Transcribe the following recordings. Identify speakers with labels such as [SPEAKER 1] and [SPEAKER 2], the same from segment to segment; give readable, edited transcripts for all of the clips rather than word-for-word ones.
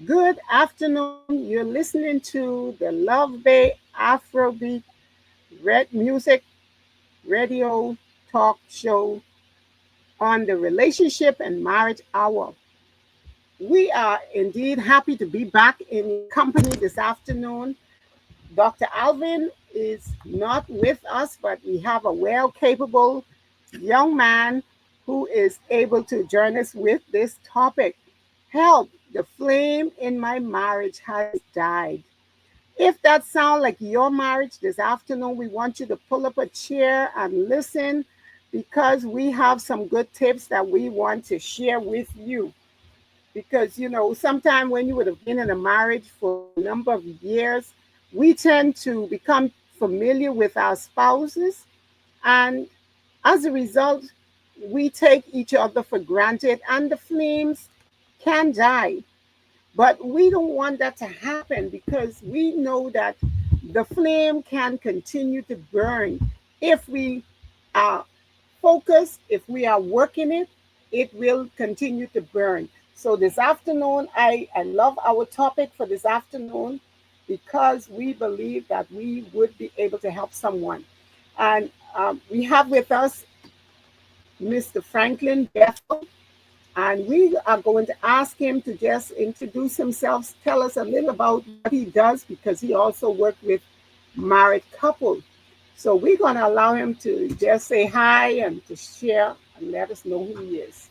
[SPEAKER 1] Good afternoon. You're listening to the Love Bay Afrobeat Red Music Radio Talk Show on the Relationship and Marriage Hour. We are indeed happy to be back in your company this afternoon. Dr. Alvin is not with us, but we have a well capable young man who is able to join us with this topic. Help, the flame in my marriage has died. If that sounds like your marriage this afternoon, we want you to pull up a chair and listen because we have some good tips that we want to share with you. Because, sometimes when you would have been in a marriage for a number of years, we tend to become familiar with our spouses. And as a result, we take each other for granted and the flames can die. But we don't want that to happen because we know that the flame can continue to burn if we are focused, if we are working it, it will continue to burn. So this afternoon, I love our topic for this afternoon because we believe that we would be able to help someone. And we have with us Mr. Franklin Bethel, and we are going to ask him to just introduce himself, tell us a little about what he does because he also worked with married couples. So we're going to allow him to just say hi and to share and let us know who he is.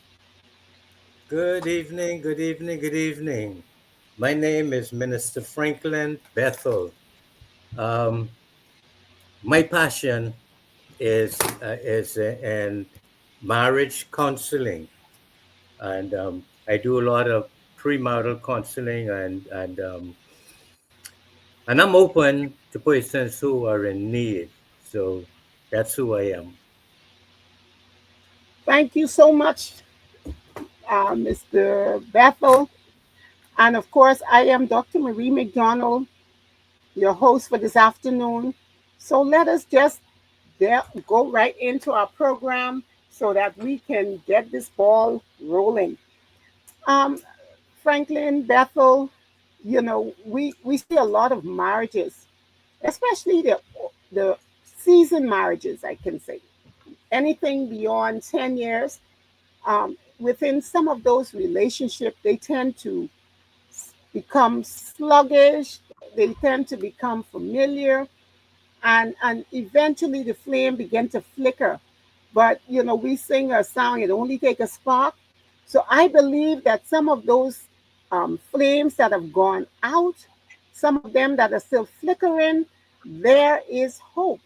[SPEAKER 2] Good evening, good evening, good evening. My name is Minister Franklin Bethel. Um, my passion is in marriage counseling, and I do a lot of premarital counseling, and I'm open to persons who are in need. So that's who I am.
[SPEAKER 1] Thank you so much, Mr. Bethel. And of course, I am Dr. Marie McDonald, your host for this afternoon. So let us just go right into our program so that we can get this ball rolling. Um, Franklin, Bethel, we see a lot of marriages, especially the seasoned marriages, I can say. Anything beyond 10 years, within some of those relationships, they tend to become sluggish, they tend to become familiar, and eventually the flame began to flicker. But we sing a song, it only take a spark. So I believe that some of those flames that have gone out, some of them that are still flickering, there is hope.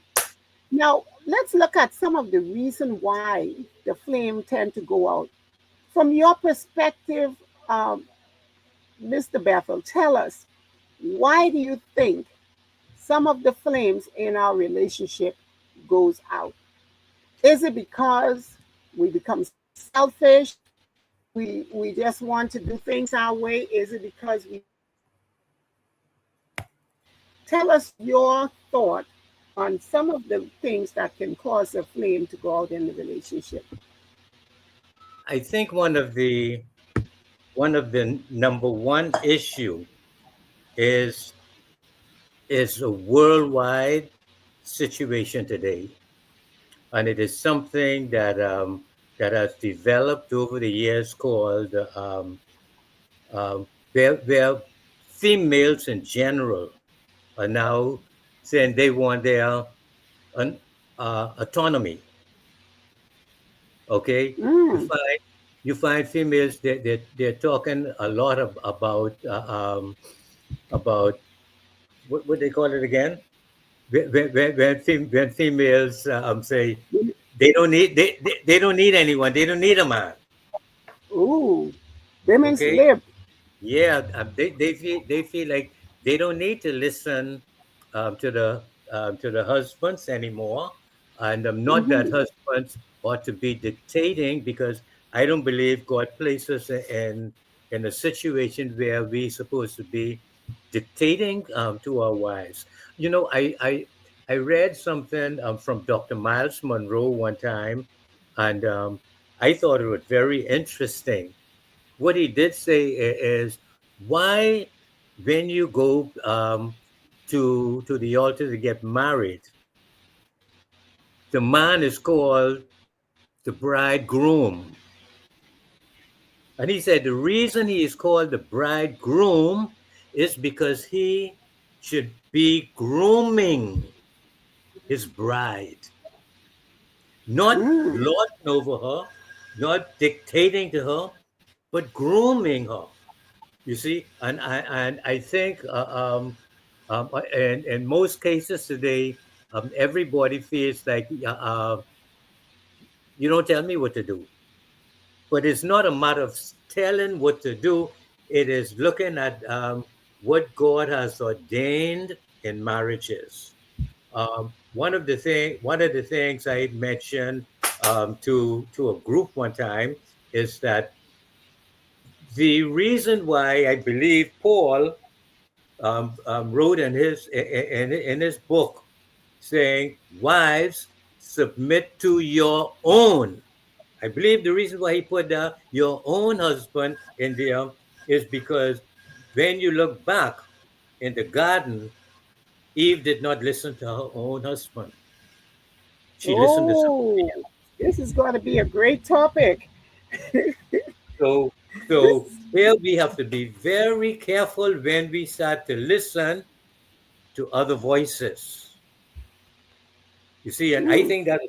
[SPEAKER 1] Now let's look at some of the reason why the flame tend to go out. From your perspective, um, Mr. Bethel, tell us, why do you think some of the flames in our relationship goes out? Is it because we become selfish? We just want to do things our way? Is it because we tell us your thought on some of the things that can cause a flame to go out in the relationship?
[SPEAKER 2] I think one of the number one issue is is a worldwide situation today, and it is something that has developed over the years called where females in general are now saying they want their an, autonomy. Okay, you
[SPEAKER 1] Mm,
[SPEAKER 2] find you find females they're talking a lot about what they call it again when females say they don't need anyone. They don't need a man.
[SPEAKER 1] ooh, women's
[SPEAKER 2] Okay.
[SPEAKER 1] lib.
[SPEAKER 2] Yeah. They feel like they don't need to listen to the husbands anymore, and not that
[SPEAKER 1] Hmm.
[SPEAKER 2] husbands ought to be dictating, because I don't believe God places us in a situation where we supposed to be dictating to our wives. You know, I read something from Dr. Miles Monroe one time, and I thought it was very interesting. What he did say is, Why, when you go to the altar to get married, the man is called the bridegroom. And he said the reason he is called the bridegroom is because he should be grooming his bride, not
[SPEAKER 1] Mm.
[SPEAKER 2] lording over her, not dictating to her, but grooming her. You see, and I think, in most cases today, everybody feels like, you don't tell me what to do. But it's not a matter of telling what to do. It is looking at what God has ordained in marriages. One of the things I mentioned to a group one time is that the reason why I believe Paul wrote in his book saying, "Wives, submit to your own." I believe the reason why he put your own husband in there is because when you look back in the garden, Eve did not listen to her own husband. She listened to somebody
[SPEAKER 1] Oh,
[SPEAKER 2] else.
[SPEAKER 1] this is going to be a great topic.
[SPEAKER 2] So,
[SPEAKER 1] This,
[SPEAKER 2] so here we have to be very careful when we start to listen to other voices. You see, and I
[SPEAKER 1] mm,
[SPEAKER 2] think that's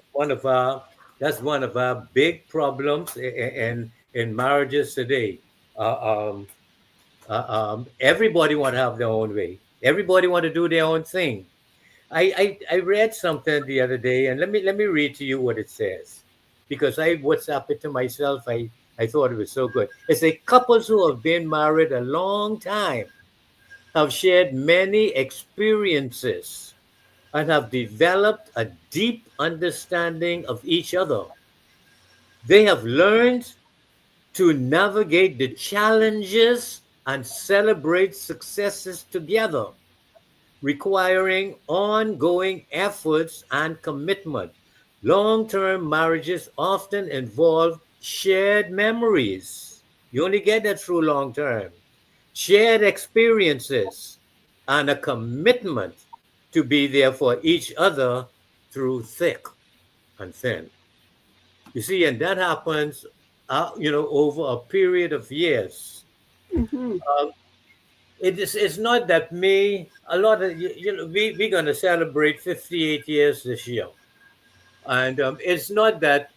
[SPEAKER 2] one of our big problems in marriages today. Uh, um, everybody want to have their own way. Everybody want to do their own thing. I read something the other day, and let me read to you what it says, because I WhatsApp it to myself. I thought it was so good. It's a couples who have been married a long time have shared many experiences and have developed a deep understanding of each other. They have learned to navigate the challenges and celebrate successes together, requiring ongoing efforts and commitment. Long term marriages often involve shared memories. You only get that through long term. Shared experiences and a commitment to be there for each other through thick and thin. You see, and that happens, over a period of years.
[SPEAKER 1] mhm.
[SPEAKER 2] Um, it's not that me a lot of we're going to celebrate 58 years this year, and it's not that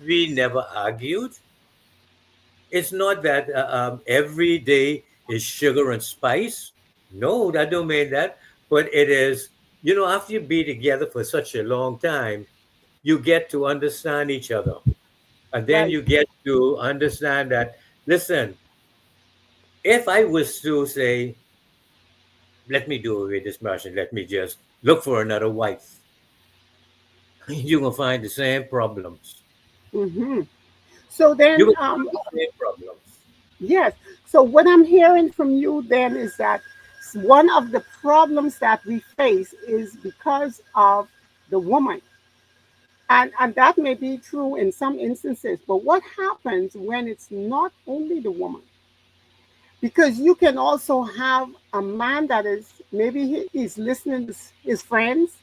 [SPEAKER 2] we never argued. It's not that every day is sugar and spice. No, that don't mean that. But it is, after you be together for such a long time, you get to understand each other, and then
[SPEAKER 1] Right.
[SPEAKER 2] you get to understand that. Listen, if I was to say, let me do away this marriage and let me just look for another wife, you're gonna find the same problems.
[SPEAKER 1] Hmm. So
[SPEAKER 2] You're
[SPEAKER 1] then,
[SPEAKER 2] gonna find the same problems.
[SPEAKER 1] yes. So what I'm hearing from you then is that one of the problems that we face is because of the woman. And that may be true in some instances, but what happens when it's not only the woman? Because you can also have a man that is maybe he's listening to his friends,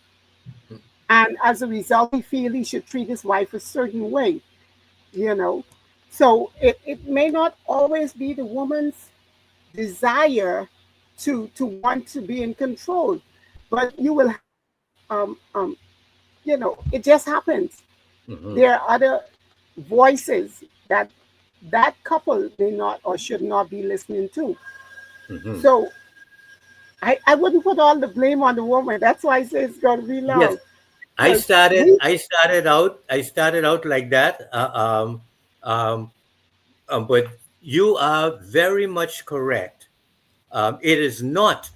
[SPEAKER 1] and as a result, he feel he should treat his wife a certain way, you know. So it may not always be the woman's desire to want to be in control, but you will have it just happens.
[SPEAKER 2] Hmm.
[SPEAKER 1] There are other voices that that couple may not or should not be listening to.
[SPEAKER 2] Hmm.
[SPEAKER 1] So I wouldn't put all the blame on the woman. That's why I say it's going to be
[SPEAKER 2] Yes,
[SPEAKER 1] long.
[SPEAKER 2] I
[SPEAKER 1] Because
[SPEAKER 2] started.
[SPEAKER 1] we,
[SPEAKER 2] I started out like that. Um, but you are very much correct. It is not,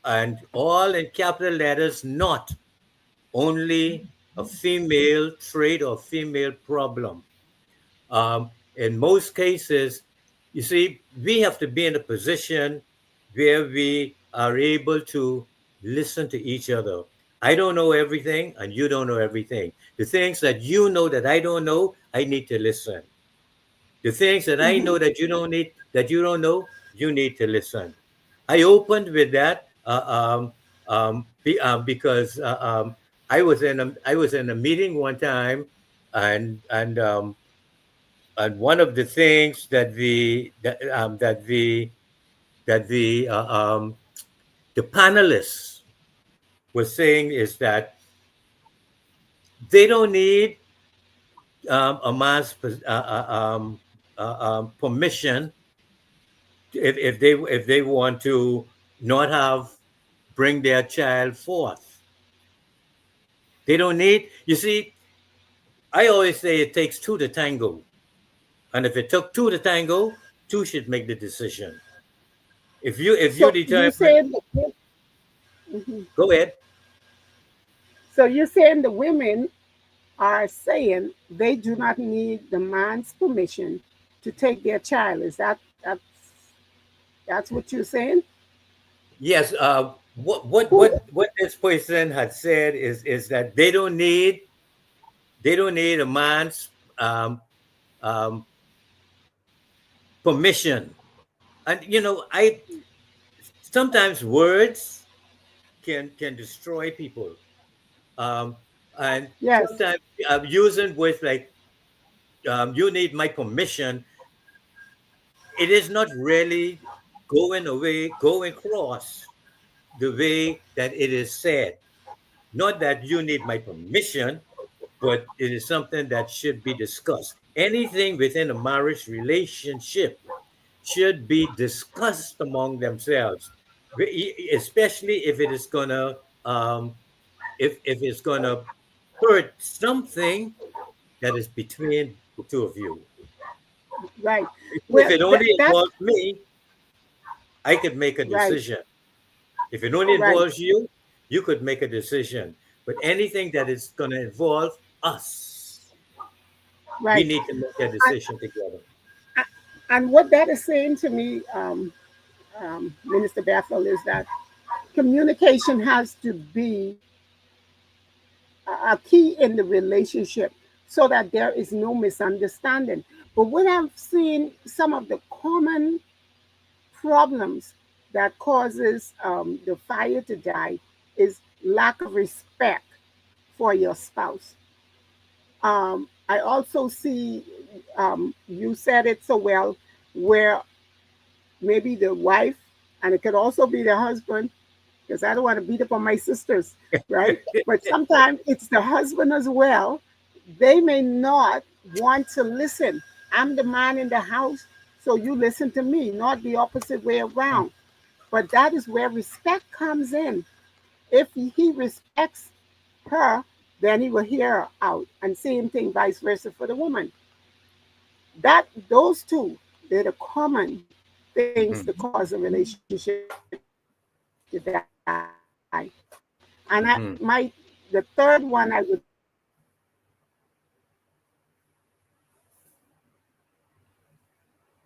[SPEAKER 2] and all in capital letters, not only a female trait or female problem. In most cases, you see, we have to be in a position where we are able to listen to each other. I don't know everything, and you don't know everything. The things that you know that I don't know, I need to listen. The things that I
[SPEAKER 1] Hmm.
[SPEAKER 2] know that you don't need, that you don't know, you need to listen. I opened with that because I was in a meeting one time, and one of the things that the panelists were saying is that they don't need a man's permission if they want to not have bring their child forth. They don't need. You see, I always say it takes two to tango, and if it took two to tango, two should make the decision. If you
[SPEAKER 1] So you
[SPEAKER 2] determine,
[SPEAKER 1] saying the mhm.
[SPEAKER 2] go ahead.
[SPEAKER 1] So you're saying the women are saying they do not need the man's permission to take their child. Is that's what you're saying?
[SPEAKER 2] Yes.
[SPEAKER 1] Who?
[SPEAKER 2] What this person had said is that they don't need a man's um, permission. And I sometimes words can destroy people. Um, and
[SPEAKER 1] Yes.
[SPEAKER 2] sometimes using words like "you need my permission," it is not really going across the way that it is said. Not that you need my permission, but it is something that should be discussed. Anything within a marriage relationship should be discussed among themselves, especially if it is gonna if it's gonna hurt something that is between the two of you.
[SPEAKER 1] Right.
[SPEAKER 2] If
[SPEAKER 1] Well,
[SPEAKER 2] it only
[SPEAKER 1] that's
[SPEAKER 2] involves me, I could make a
[SPEAKER 1] right.
[SPEAKER 2] decision. If it only
[SPEAKER 1] Right.
[SPEAKER 2] involves you, you could make a decision. But anything that is going to involve us, we
[SPEAKER 1] Right.
[SPEAKER 2] need to make a
[SPEAKER 1] And,
[SPEAKER 2] decision together.
[SPEAKER 1] and what that is saying to me, Minister Bethel, is that communication has to be a key in the relationship so that there is no misunderstanding. But what I've seen, some of the common problems that causes the fire to die is lack of respect for your spouse. I also see, you said it so well, where maybe the wife, and it could also be the husband, because I don't want to beat up on my sisters, right? But sometimes it's the husband as well. They may not want to listen. I'm the man in the house, so you listen to me, not the opposite way around. But that is where respect comes in. If he respects her, then he will hear her out. And same thing, vice versa for the woman. That those two, they're the common things to
[SPEAKER 2] Mhm,
[SPEAKER 1] cause a relationship to die. And the third one I
[SPEAKER 2] mhm.
[SPEAKER 1] would say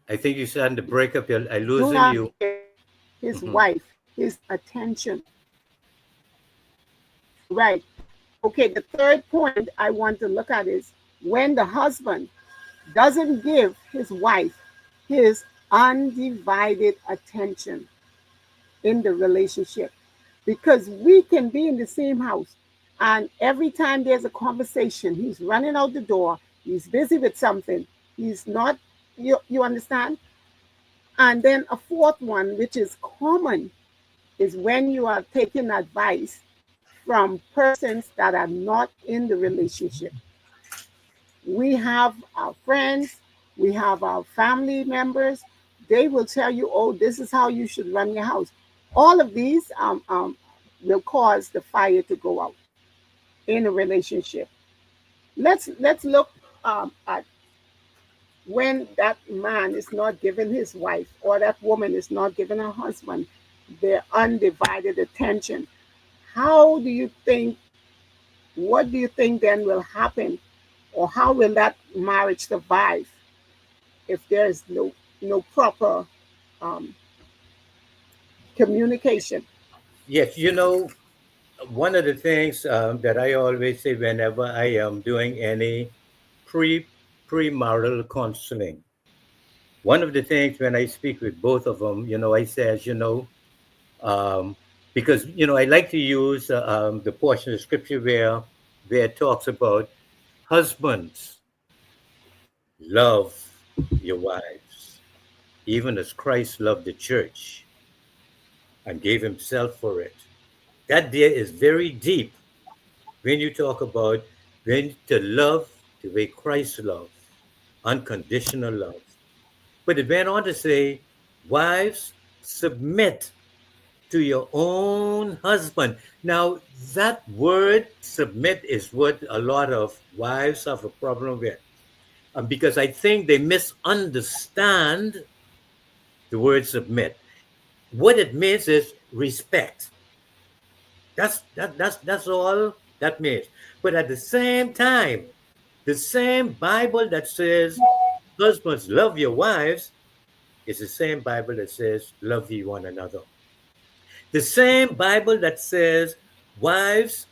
[SPEAKER 2] I think you're starting to break up. I
[SPEAKER 1] do
[SPEAKER 2] losing
[SPEAKER 1] not
[SPEAKER 2] you.
[SPEAKER 1] give his
[SPEAKER 2] Mhm.
[SPEAKER 1] wife his attention. Right. Okay, the third point I want to look at is when the husband doesn't give his wife his undivided attention in the relationship. Because we can be in the same house, and every time there's a conversation, he's running out the door, he's busy with something, he's not, you understand? And then a fourth one, which is common, is when you are taking advice from persons that are not in the relationship. We have our friends, we have our family members. They will tell you, oh, this is how you should run your house. All of these will cause the fire to go out in a relationship. Let's look at when that man is not giving his wife or that woman is not giving her husband their undivided attention. How do you think? What do you think then will happen, or how will that marriage survive if there is no proper um, communication?
[SPEAKER 2] Yes, one of the things that I always say whenever I am doing any pre premarital counseling, one of the things when I speak with both of them, I says, um, because I like to use the portion of scripture where it talks about husbands love your wives, even as Christ loved the church and gave himself for it. That there is very deep when you talk about when to love the way Christ loved, unconditional love. But it went on to say, wives, submit to your own husband. Now, that word submit is what a lot of wives have a problem with. Because I think they misunderstand the word submit. What it means is respect. That's all that means. But at the same time, the same Bible that says husbands love your wives is the same Bible that says love ye one another. The same Bible that says wives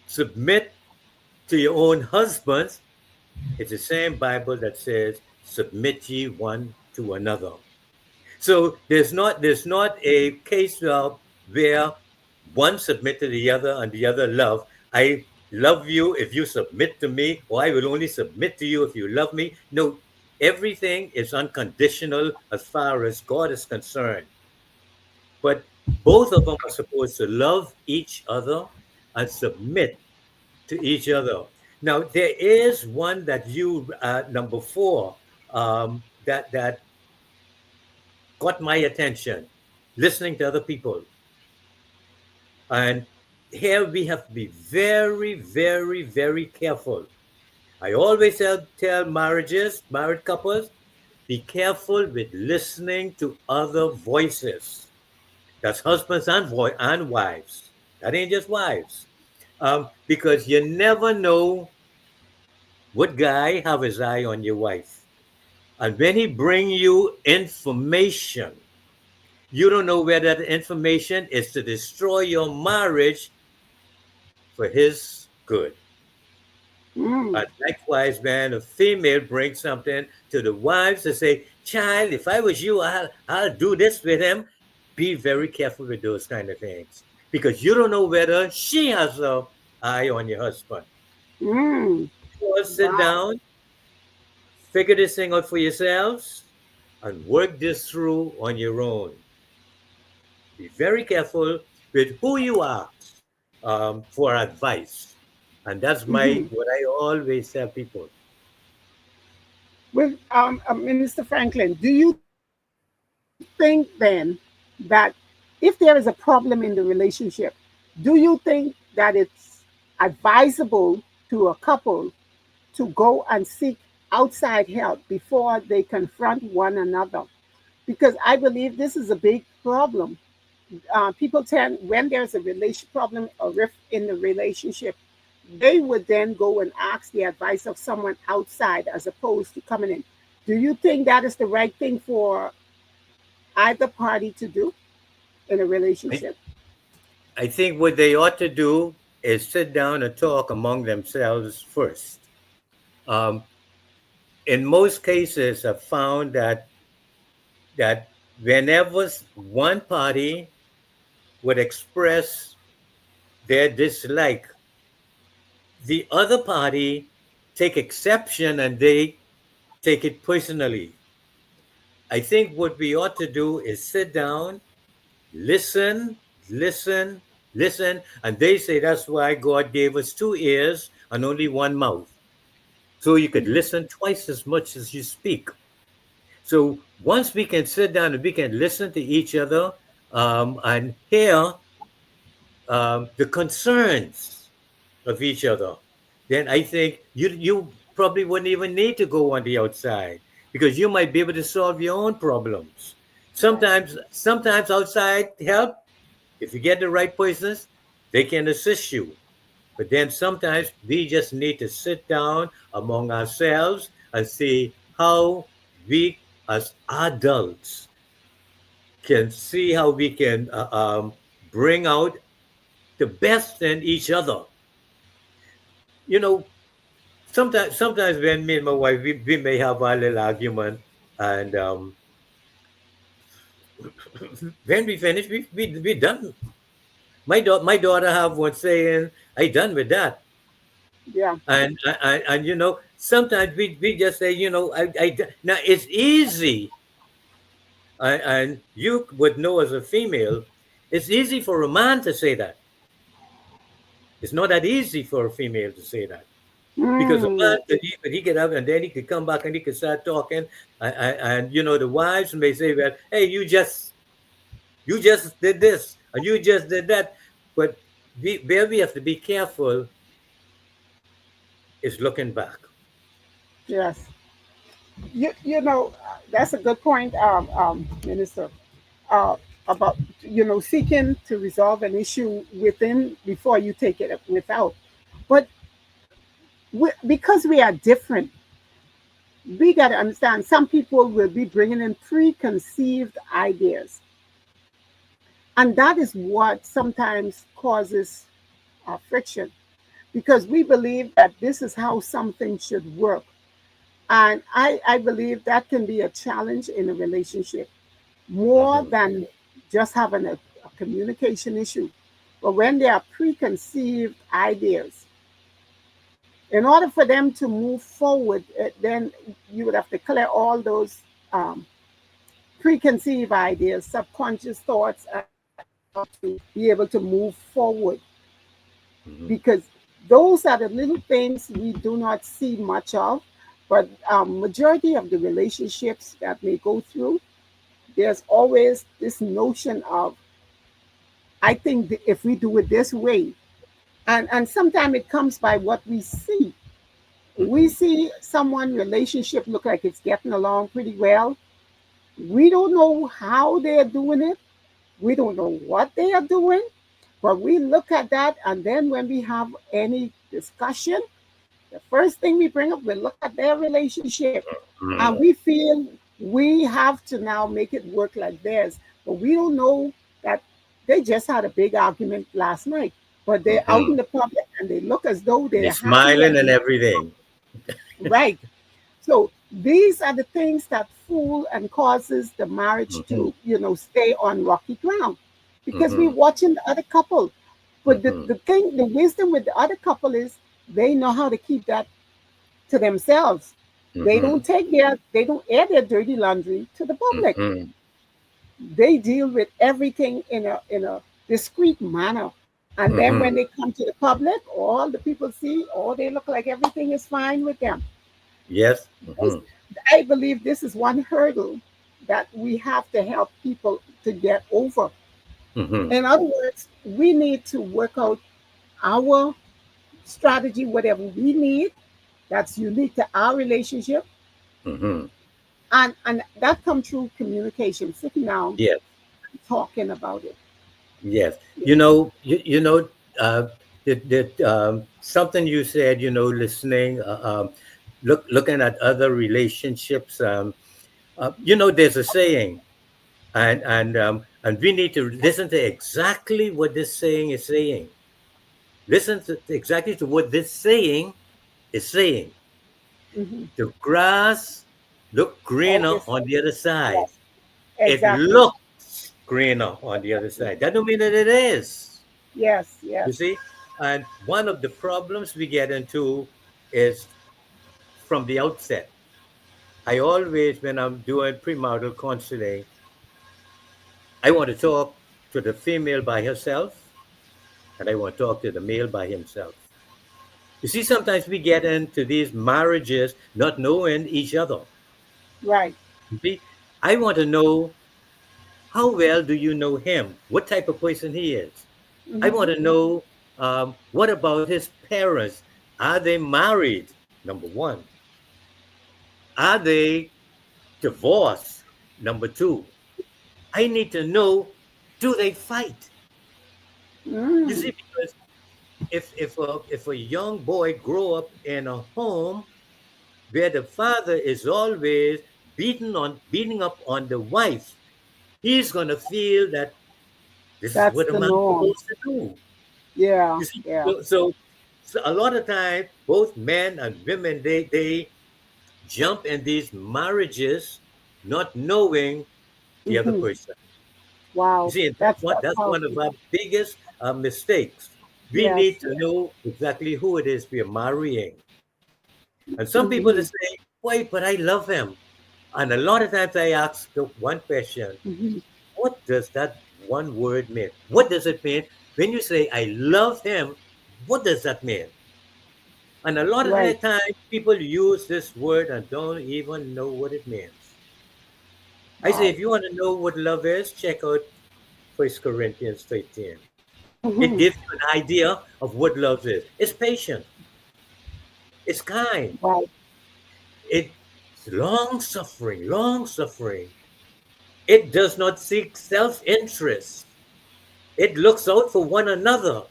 [SPEAKER 2] submit to your own husbands. It's the same Bible that says submit ye one to another. So there's not a case where one submit to the other and the other love. I love you if you submit to me, or I will only submit to you if you love me. No, everything is unconditional as far as God is concerned. But both of them are supposed to love each other and submit to each other. Now there is one that you number four that got my attention, listening to other people. And here we have to be very, very, very careful. I always tell married couples, be careful with listening to other voices. That's husbands and wives. That ain't just wives. Because you never know what guy have his eye on your wife. And when he bring you information, you don't know whether that information is to destroy your marriage for his good.
[SPEAKER 1] Mm.
[SPEAKER 2] And likewise, man, a female brings something to the wives to say, child, if I was you, I'll do this with him. Be very careful with those kind of things because you don't know whether she has a eye on your husband.
[SPEAKER 1] Mm.
[SPEAKER 2] So sit
[SPEAKER 1] Wow.
[SPEAKER 2] down, figure this thing out for yourselves, and work this through on your own. Be very careful with who you ask for advice. And that's my
[SPEAKER 1] Hmm.
[SPEAKER 2] what I always tell people.
[SPEAKER 1] With Minister Franklin, do you think then that if there is a problem in the relationship, do you think that it's advisable to a couple to go and seek outside help before they confront one another? Because I believe this is a big problem. People tend, when there's a relation problem or rift in the relationship, they would then go and ask the advice of someone outside as opposed to coming in. Do you think that is the right thing for either party to do in a
[SPEAKER 2] I,
[SPEAKER 1] relationship?
[SPEAKER 2] I think what they ought to do is sit down and talk among themselves first. Um, in most cases, I've found that whenever one party would express their dislike, the other party take exception and they take it personally. I think what we ought to do is sit down, listen, listen, listen, and they say that's why God gave us two ears and only one mouth, so you could listen twice as much as you speak. So once we can sit down and we can listen to each other and hear the concerns of each other, then I think you probably wouldn't even need to go on the outside because you might be able to solve your own problems.
[SPEAKER 1] Right.
[SPEAKER 2] Sometimes outside help, if you get the right persons, they can assist you. But then sometimes we just need to sit down among ourselves and see how we as adults can see how we can bring out the best in each other. You know, sometimes when me and my wife we may have a little argument, And when we finish, we done. My daughter have one saying, "I done with that."
[SPEAKER 1] Yeah.
[SPEAKER 2] And sometimes we just say, now it's easy, and you would know as a female, it's easy for a man to say that. It's not that easy for a female to say that. Because a man
[SPEAKER 1] Mm,
[SPEAKER 2] could he get up and then he could come back and he could start talking, and the wives may say, well, hey, you just did this and you just did that. But where we have to be careful is looking back.
[SPEAKER 1] yes. That's a good point, Minister, uh, about seeking to resolve an issue within before you take it without. But because we are different, we got to understand some people will be bringing in preconceived ideas, and that is what sometimes causes friction because we believe that this is how something should work. And I believe that can be a challenge in a relationship more
[SPEAKER 2] Hmm.
[SPEAKER 1] than just having a communication issue. But when there are preconceived ideas, in order for them to move forward, then you would have to clear all those um, preconceived ideas, subconscious thoughts, to be able to move forward.
[SPEAKER 2] Hmm.
[SPEAKER 1] Because those are the little things we do not see much of. But majority of the relationships that may go through, there's always this notion of, I think if we do it this way, and sometimes it comes by what we see. We
[SPEAKER 2] Hmm.
[SPEAKER 1] see someone relationship look like it's getting along pretty well. We don't know how they're doing it. We don't know what they are doing, but we look at that, and then when we have any discussion, the first thing we bring up, we look at their relationship, and we feel we have to now make it work like theirs. But we don't know that they just had a big argument last night, but they're out
[SPEAKER 2] Hmm.
[SPEAKER 1] in the public and they look as though
[SPEAKER 2] They're
[SPEAKER 1] they're happy
[SPEAKER 2] smiling
[SPEAKER 1] and
[SPEAKER 2] and everything.
[SPEAKER 1] right. So these are the things that fool and causes the marriage
[SPEAKER 2] Hmm.
[SPEAKER 1] to, stay on rocky ground because we're
[SPEAKER 2] Hmm.
[SPEAKER 1] watching the other couple. But the,
[SPEAKER 2] Hmm.
[SPEAKER 1] the thing, the wisdom with the other couple is they know how to keep that to themselves.
[SPEAKER 2] Hmm.
[SPEAKER 1] They don't air their dirty laundry to the public.
[SPEAKER 2] Hmm.
[SPEAKER 1] They deal with everything in a discreet manner. And then
[SPEAKER 2] Hmm.
[SPEAKER 1] when they come to the public, all the people see, oh, they look like everything is fine with them.
[SPEAKER 2] Yes.
[SPEAKER 1] This-
[SPEAKER 2] Hmm.
[SPEAKER 1] I believe this is one hurdle that we have to help people to get over.
[SPEAKER 2] Hmm.
[SPEAKER 1] In other words, we need to work out our strategy, whatever we need that's unique to our relationship,
[SPEAKER 2] Hmm.
[SPEAKER 1] and that comes through communication, sitting down,
[SPEAKER 2] Yes.
[SPEAKER 1] talking about it.
[SPEAKER 2] Yes.
[SPEAKER 1] Yeah.
[SPEAKER 2] Something you said, listening, looking at other relationships. There's a saying, and we need to listen to exactly what this saying is saying. Listen to exactly to what this saying is saying.
[SPEAKER 1] Hmm.
[SPEAKER 2] The grass look greener
[SPEAKER 1] Always,
[SPEAKER 2] on the other side.
[SPEAKER 1] yes,
[SPEAKER 2] It
[SPEAKER 1] exactly.
[SPEAKER 2] looks greener on the other side. That don't mean that it is.
[SPEAKER 1] Yes,
[SPEAKER 2] You
[SPEAKER 1] yes.
[SPEAKER 2] see? And one of the problems we get into is from the outset. I always, when I'm doing premarital counseling, I want to talk to the female by herself and I want to talk to the male by himself. You see, sometimes we get into these marriages not knowing each other.
[SPEAKER 1] Right.
[SPEAKER 2] You see, I want to know how well do you know him? What type of person he is? I
[SPEAKER 1] Hmm.
[SPEAKER 2] want to know what about his parents? Are they married? Number one. Are they divorced? Number two. I need to know, do they fight? You
[SPEAKER 1] Mm.
[SPEAKER 2] see, because if a young boy grow up in a home where the father is always beating up on the wife, he's gonna feel that this is
[SPEAKER 1] That's
[SPEAKER 2] what a
[SPEAKER 1] the
[SPEAKER 2] man's
[SPEAKER 1] norm.
[SPEAKER 2] supposed to do.
[SPEAKER 1] Yeah,
[SPEAKER 2] You see,
[SPEAKER 1] yeah.
[SPEAKER 2] so a lot of time, both men and women they jump in these marriages not knowing the other
[SPEAKER 1] Mm-hmm.
[SPEAKER 2] person. You
[SPEAKER 1] Wow,
[SPEAKER 2] see, and
[SPEAKER 1] that's
[SPEAKER 2] that's one of
[SPEAKER 1] powerful.
[SPEAKER 2] our biggest mistakes. We
[SPEAKER 1] Yes,
[SPEAKER 2] need to know exactly who it is we are marrying. And some people
[SPEAKER 1] mm-hmm.
[SPEAKER 2] will say, "Wait, but I love him." And a lot of times I ask the one question:
[SPEAKER 1] Mm-hmm.
[SPEAKER 2] what does that one word mean? What does it mean when you say, "I love him"? What does that mean? And a lot of the
[SPEAKER 1] Right.
[SPEAKER 2] time, people use this word and don't even know what it means. I say,
[SPEAKER 1] Wow.
[SPEAKER 2] if you want to know what love is, check out 1 Corinthians 13. It
[SPEAKER 1] Mm-hmm.
[SPEAKER 2] gives you an idea of what love is. It's patient, it's kind,
[SPEAKER 1] Wow.
[SPEAKER 2] it's long suffering, long suffering. It does not seek self interest, it looks out for one another.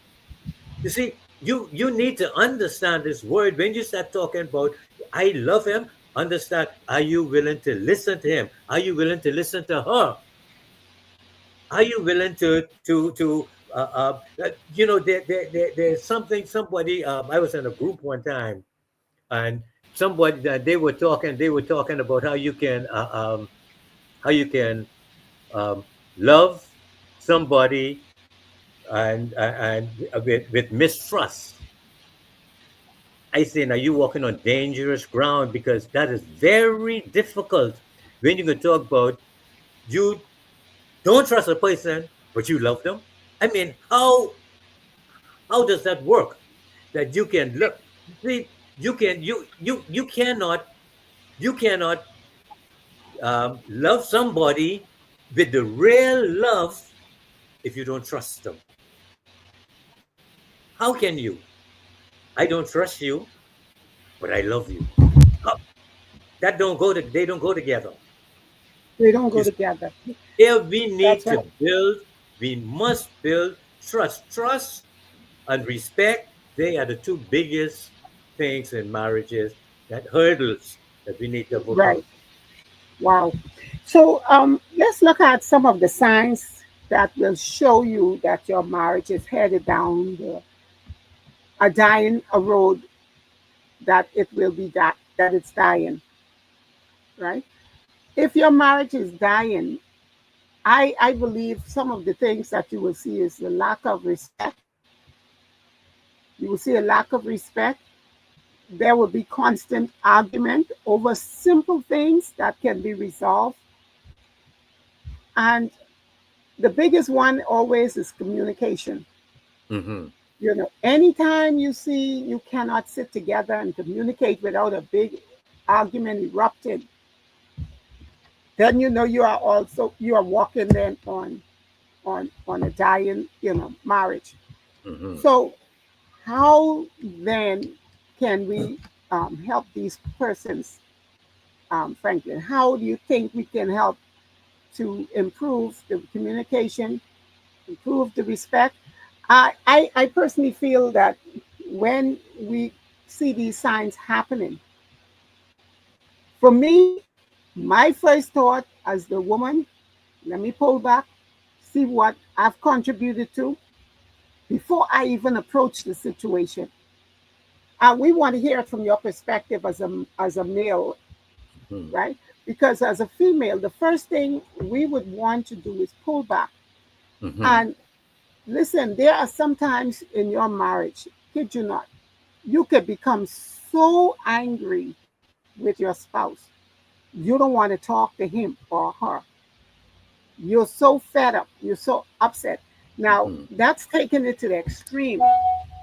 [SPEAKER 2] You see, you need to understand this word when you start talking about I love him. Understand, are you willing to listen to him? Are you willing to listen to her? Are you willing to there's something somebody I was in a group one time, and somebody that they were talking about how you can um, love somebody and with mistrust. I say now you walking on dangerous ground because that is very difficult when you can talk about you don't trust a person but you love them. I mean, how does that work? That you can look, see, you cannot love somebody with the real love if you don't trust them. How can you? I don't trust you, but I love you. How, that don't go to they don't go together.
[SPEAKER 1] They don't
[SPEAKER 2] You
[SPEAKER 1] go
[SPEAKER 2] see,
[SPEAKER 1] together.
[SPEAKER 2] here we need
[SPEAKER 1] That's
[SPEAKER 2] to
[SPEAKER 1] right.
[SPEAKER 2] build, we must build trust. Trust and respect, they are the two biggest things in marriages, that hurdles that we need to overcome.
[SPEAKER 1] Right. Wow. So let's look at some of the signs that will show you that your marriage is headed down a dying a road that it will be that it's dying, right? If your marriage is dying, I believe some of the things that you will see is the lack of respect. You will see a lack of respect. There will be constant argument over simple things that can be resolved. And the biggest one always is communication.
[SPEAKER 2] Hmm.
[SPEAKER 1] Anytime you see you cannot sit together and communicate without a big argument erupting, then you are walking then on a dying, marriage.
[SPEAKER 2] Hmm.
[SPEAKER 1] So how then can we help these persons, Franklin? How do you think we can help to improve the communication, improve the respect? I personally feel that when we see these signs happening, for me, my first thought as the woman, let me pull back, see what I've contributed to before I even approach the situation. We want to hear it from your perspective as a male,
[SPEAKER 2] Hmm.
[SPEAKER 1] right? Because as a female, the first thing we would want to do is pull back.
[SPEAKER 2] Hmm.
[SPEAKER 1] And listen, there are sometimes in your marriage, kid you not, you could become so angry with your spouse. You don't want to talk to him or her. You're so fed up. You're so upset. Now,
[SPEAKER 2] Hmm.
[SPEAKER 1] that's taking it to the extreme.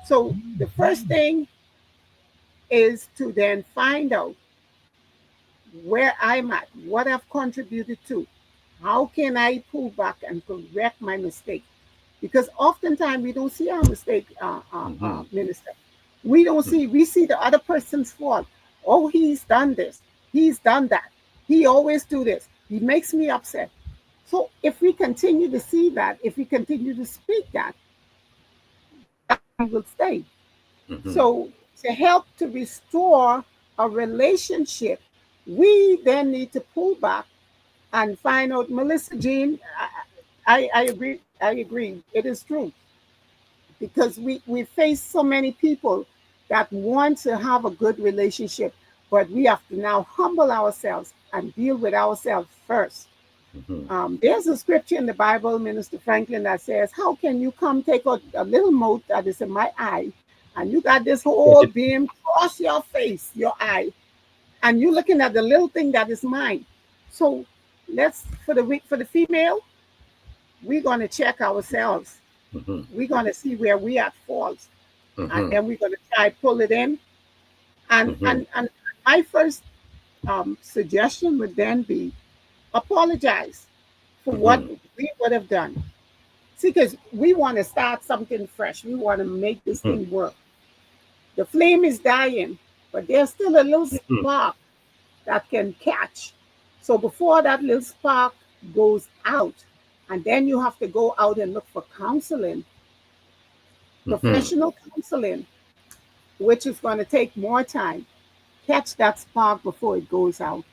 [SPEAKER 1] So, the first thing is to then find out where I'm at, what I've contributed to. How can I pull back and correct my mistake? Because oftentimes we don't see our mistake,
[SPEAKER 2] Hmm.
[SPEAKER 1] Minister. We see the other person's fault. Oh, he's done this. He's done that. He always do this. He makes me upset. So if we continue to see that, if we continue to speak that, we will stay.
[SPEAKER 2] Hmm.
[SPEAKER 1] So, to help to restore a relationship, we then need to pull back and find out. Melissa Jean, I agree. I agree. It is true because we face so many people that want to have a good relationship, but we have to now humble ourselves and deal with ourselves first.
[SPEAKER 2] Mhm.
[SPEAKER 1] There's a scripture in the Bible, Minister Franklin, that says, "How can you come take out a little mote that is in my eye, and you got this
[SPEAKER 2] Yes,
[SPEAKER 1] whole beam across your face, your eye, and you looking at the little thing that is mine?" So let's for the female, we're gonna check ourselves.
[SPEAKER 2] Mhm.
[SPEAKER 1] We're gonna see where we at fault, and
[SPEAKER 2] Mhm.
[SPEAKER 1] then we're gonna try pull it in. And
[SPEAKER 2] Mhm.
[SPEAKER 1] and and my first suggestion would then be apologize for what
[SPEAKER 2] Mhm.
[SPEAKER 1] we would have done. See, because we want to start something fresh. We want to make this
[SPEAKER 2] Mhm.
[SPEAKER 1] thing work. The flame is dying, but there's still a little
[SPEAKER 2] Mhm.
[SPEAKER 1] spark that can catch. So before that little spark goes out, and then you have to go out and look for counseling,
[SPEAKER 2] Mhm.
[SPEAKER 1] professional counseling, which is going to take more time. Catch that spark before it goes out,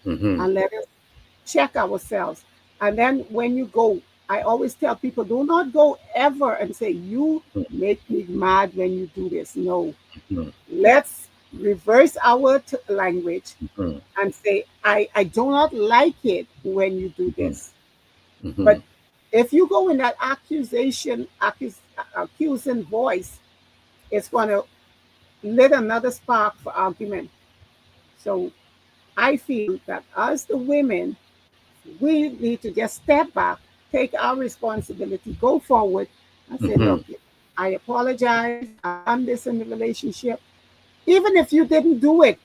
[SPEAKER 2] Mhm.
[SPEAKER 1] and let us check ourselves. And then when you go, I always tell people, do not go ever and say, "You make me mad when you do this." No,
[SPEAKER 2] Mhm.
[SPEAKER 1] let's reverse our language
[SPEAKER 2] Mhm.
[SPEAKER 1] and say, I do not like it when you do
[SPEAKER 2] Mhm.
[SPEAKER 1] this. But
[SPEAKER 2] Mhm.
[SPEAKER 1] if you go in that accusing voice, it's going to lit another spark for argument. So I feel that as the women, we need to just step back, take our responsibility, go forward, and say, "Look,
[SPEAKER 2] Mhm.
[SPEAKER 1] I apologize. I've done this in the relationship. Even if you didn't do it,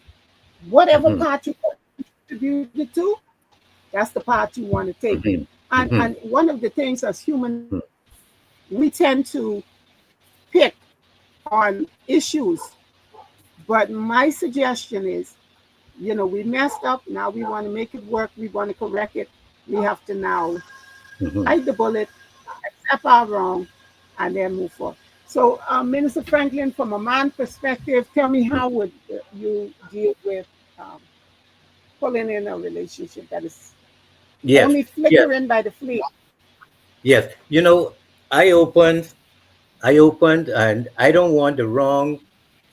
[SPEAKER 1] whatever
[SPEAKER 2] Mhm.
[SPEAKER 1] part you contributed to, that's the part you want to take."
[SPEAKER 2] Mhm.
[SPEAKER 1] And
[SPEAKER 2] Mhm.
[SPEAKER 1] one of the things as human beings, we tend to pick on issues. But my suggestion is, we messed up. Now we want to make it work. We want to correct it. We have to now
[SPEAKER 2] Mhm.
[SPEAKER 1] bite the bullet, accept our wrong, and then move forward. So, Minister Franklin, from a man perspective, tell me, how would you deal with um, pulling in a relationship that is
[SPEAKER 2] Yes.
[SPEAKER 1] only
[SPEAKER 2] Yes.
[SPEAKER 1] flickering by the flame?
[SPEAKER 2] Yes. I opened. And I don't want the wrong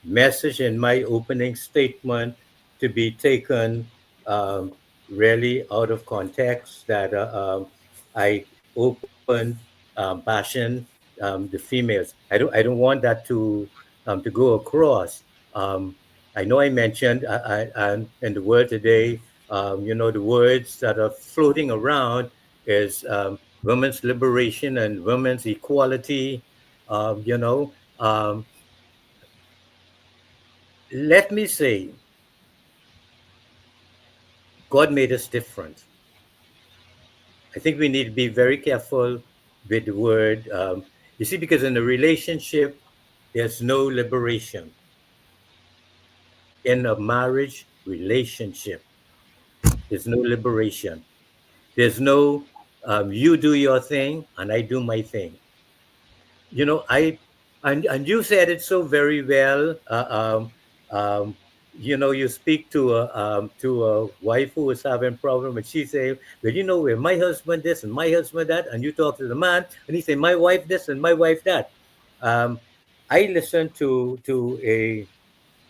[SPEAKER 2] message in my opening statement to be taken um, really out of context. That I opened bashing the females. I don't want that to go across. Um, I know I mentioned in the word today. The words that are floating around is women's liberation and women's equality. Um, you know, um, let me say, God made us different. I think we need to be very careful with the word. You see, because in a relationship, there's no liberation. In a marriage relationship, there's no liberation. There's no you do your thing and I do my thing. I and you said it so very well. You speak to a wife who is having problem, and she say, "Well, where my husband this and my husband that," and you talk to the man, and he say, "My wife this and my wife that." Um, I listened to a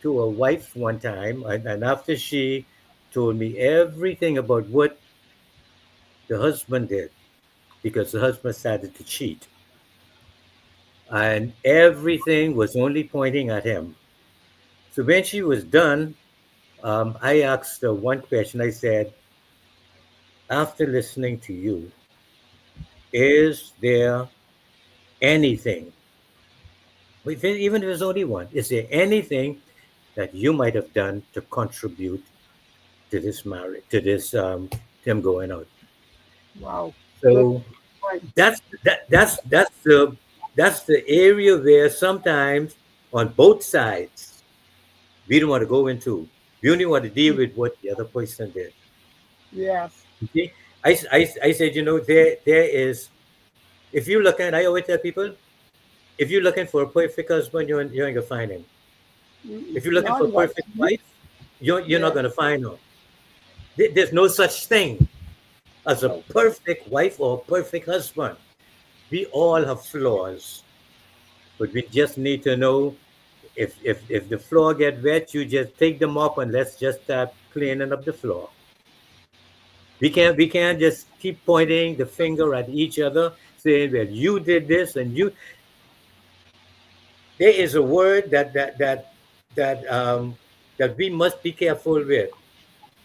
[SPEAKER 2] wife one time, and after she told me everything about what the husband did, because the husband started to cheat, and everything was only pointing at him. So when she was done, I asked her one question. I said, after listening to you, is there anything, even if there's only one, is there anything that you might have done to contribute to this marriage, to this them going out?
[SPEAKER 1] Wow, good
[SPEAKER 2] So
[SPEAKER 1] point.
[SPEAKER 2] that's the area where sometimes on both sides we don't want to go into. We only want to deal with what the other person did.
[SPEAKER 1] Yes.
[SPEAKER 2] You see, I said, there is, if you're looking, I always tell people, if you're looking for a perfect husband, you ain't gonna find him.
[SPEAKER 1] Mm-mm.
[SPEAKER 2] If you're looking
[SPEAKER 1] No,
[SPEAKER 2] for a
[SPEAKER 1] you got
[SPEAKER 2] perfect wife, you're not
[SPEAKER 1] yeah.
[SPEAKER 2] gonna find her. There's no such thing as a
[SPEAKER 1] No.
[SPEAKER 2] perfect wife or a perfect husband. We all have flaws, but we just need to know if the floor get wet, you just take them up and let's just start cleaning up the floor. We can't just keep pointing the finger at each other, saying that you did this and you. There is a word that we must be careful with.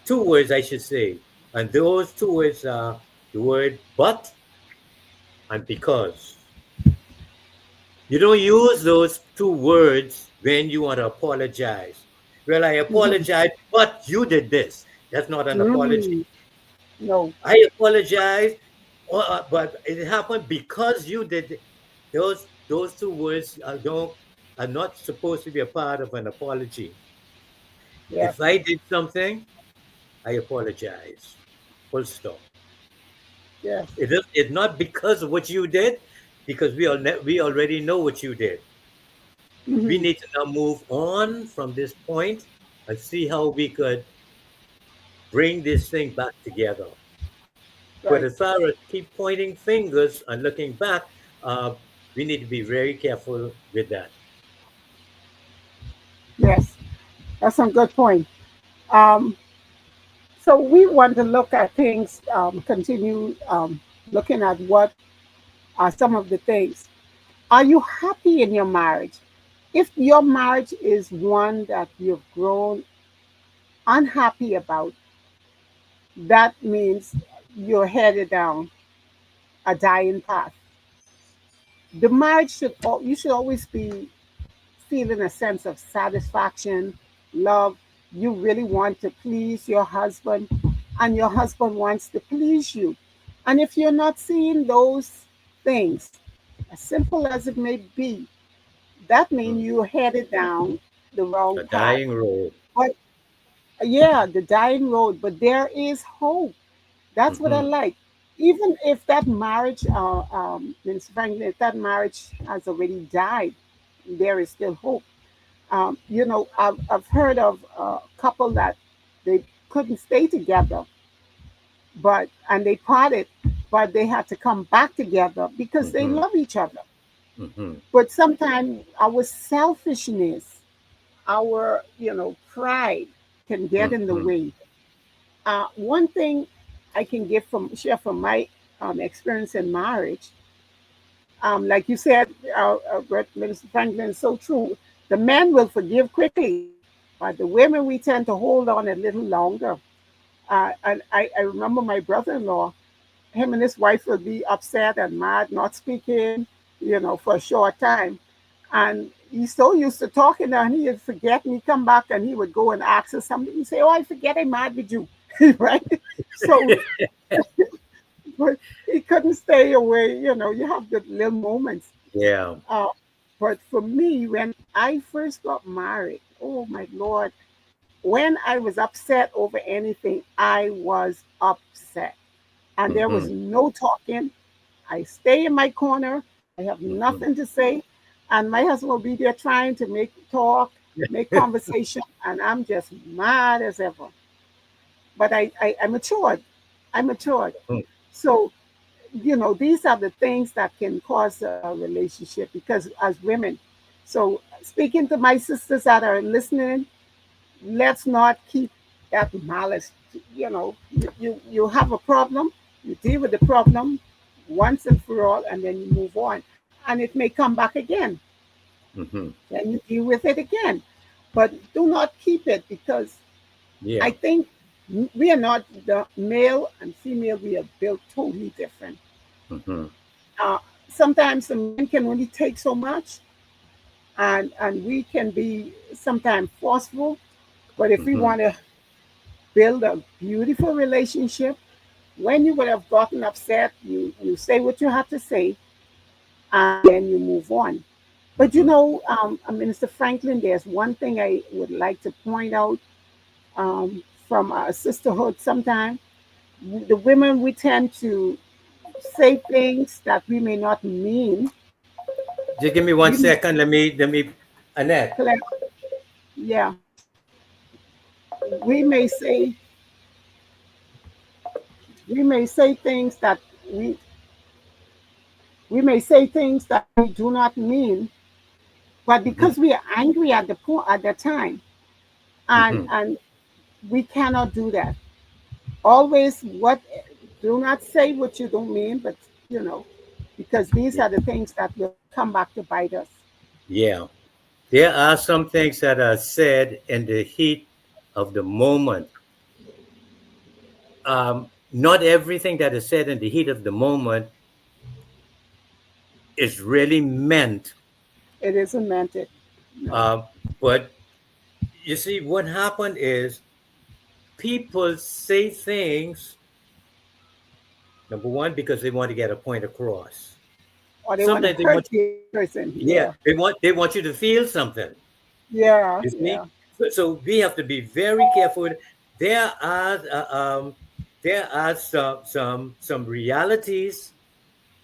[SPEAKER 2] Two words, I should say, and those two words are the word "but" and "because." You don't use those two words when you want to apologize. Well, I
[SPEAKER 1] Mhm.
[SPEAKER 2] apologize, but you did this. That's not an apology.
[SPEAKER 1] Mm, no.
[SPEAKER 2] I apologize, but it happened because you did it. Those two words are not supposed to be a part of an apology.
[SPEAKER 1] Yes.
[SPEAKER 2] If I did something, I apologize. Full stop.
[SPEAKER 1] Yes.
[SPEAKER 2] It's not because of what you did, because we already know what you did. We
[SPEAKER 1] Hmm.
[SPEAKER 2] need to now move on from this point and see how we could bring this thing back together. But
[SPEAKER 1] Right.
[SPEAKER 2] as far as keep pointing fingers and looking back, uh, we need to be very careful with that.
[SPEAKER 1] Yes. That's some good point. Um, so we want to look at things, continue looking at what are some of the things. Are you happy in your marriage? If your marriage is one that you've grown unhappy about, that means you're headed down a dying path. The marriage you should always be feeling a sense of satisfaction, love. You really want to please your husband, and your husband wants to please you. And if you're not seeing those things, as simple as it may be, that means
[SPEAKER 2] Mm.
[SPEAKER 1] you're headed down the wrong
[SPEAKER 2] A
[SPEAKER 1] path.
[SPEAKER 2] dying road.
[SPEAKER 1] But yeah, the dying road, but there is hope. That's what I
[SPEAKER 2] Hmm.
[SPEAKER 1] like. Even if that marriage, Mr. Franklin, if that marriage has already died, there is still hope. I've heard of a couple that they couldn't stay together, and they parted, but they had to come back together because they
[SPEAKER 2] Hmm.
[SPEAKER 1] love each other.
[SPEAKER 2] Hmm.
[SPEAKER 1] But sometimes our selfishness, our pride can get in the
[SPEAKER 2] Hmm.
[SPEAKER 1] way. One thing I can share from my experience in marriage, like you said, Minister Franklin, is so true. The men will forgive quickly, but the women we tend to hold on a little longer. And I remember my brother-in-law, him and his wife would be upset and mad, not speaking, for a short time. And he's so used to talking and he'd forget and he'd come back and he would go and ask us something and say, "Oh, I forget I'm mad with you." Right? So, but he couldn't stay away. You have the little moments.
[SPEAKER 2] Yeah.
[SPEAKER 1] Uh, but for me, when I first got married, oh my Lord, when I was upset over anything, I was upset. And there was
[SPEAKER 2] Hmm.
[SPEAKER 1] no talking. I stay in my corner. I have
[SPEAKER 2] Hmm.
[SPEAKER 1] nothing to say. And my husband will be there trying to make talk, make conversation. And I'm just mad as ever. But I matured. I matured. So, these are the things that can cause a relationship because as women. So, speaking to my sisters that are listening, let's not keep that malice. You have a problem, you deal with the problem once and for all, and then you move on. And it may come back again,
[SPEAKER 2] Hmm.
[SPEAKER 1] then you deal with it again. But do not keep it because I
[SPEAKER 2] Yeah.
[SPEAKER 1] think we are not the male and female, we are built totally different.
[SPEAKER 2] Hmm.
[SPEAKER 1] Uh, Sometimes the men can only take so much, and we can be sometimes forceful. But if we
[SPEAKER 2] Hmm.
[SPEAKER 1] want to build a beautiful relationship, when you would have gotten upset, you say what you have to say, and then you move on. But
[SPEAKER 2] Hmm.
[SPEAKER 1] Minister Franklin, there's one thing I would like to point out from our sisterhood. Sometimes the women we tend to say things that we may not mean.
[SPEAKER 2] Just give me one
[SPEAKER 1] We may
[SPEAKER 2] second. Let me, Annette.
[SPEAKER 1] collect, yeah, we may say we may say things that we we may say things that we do not mean, but
[SPEAKER 2] Hmm.
[SPEAKER 1] because we are angry at the time, and
[SPEAKER 2] Hmm.
[SPEAKER 1] we cannot do that. Always what, do not say what you don't mean, but you know, because these
[SPEAKER 2] Yeah.
[SPEAKER 1] are the things that will come back to bite us.
[SPEAKER 2] Yeah. There are some things that are said in the heat of the moment. Not everything that is said in the heat of the moment is really meant.
[SPEAKER 1] It isn't meant it. No.
[SPEAKER 2] Um, but you see, what happened is people say things, number one, because they want to get a point across.
[SPEAKER 1] Or they want to
[SPEAKER 2] Sometimes they
[SPEAKER 1] hurt
[SPEAKER 2] want,
[SPEAKER 1] the person.
[SPEAKER 2] yeah,
[SPEAKER 1] Yeah.
[SPEAKER 2] they want you to feel something.
[SPEAKER 1] Yeah.
[SPEAKER 2] You see,
[SPEAKER 1] Yeah.
[SPEAKER 2] so we have to be very careful. There are uh, um, there are some realities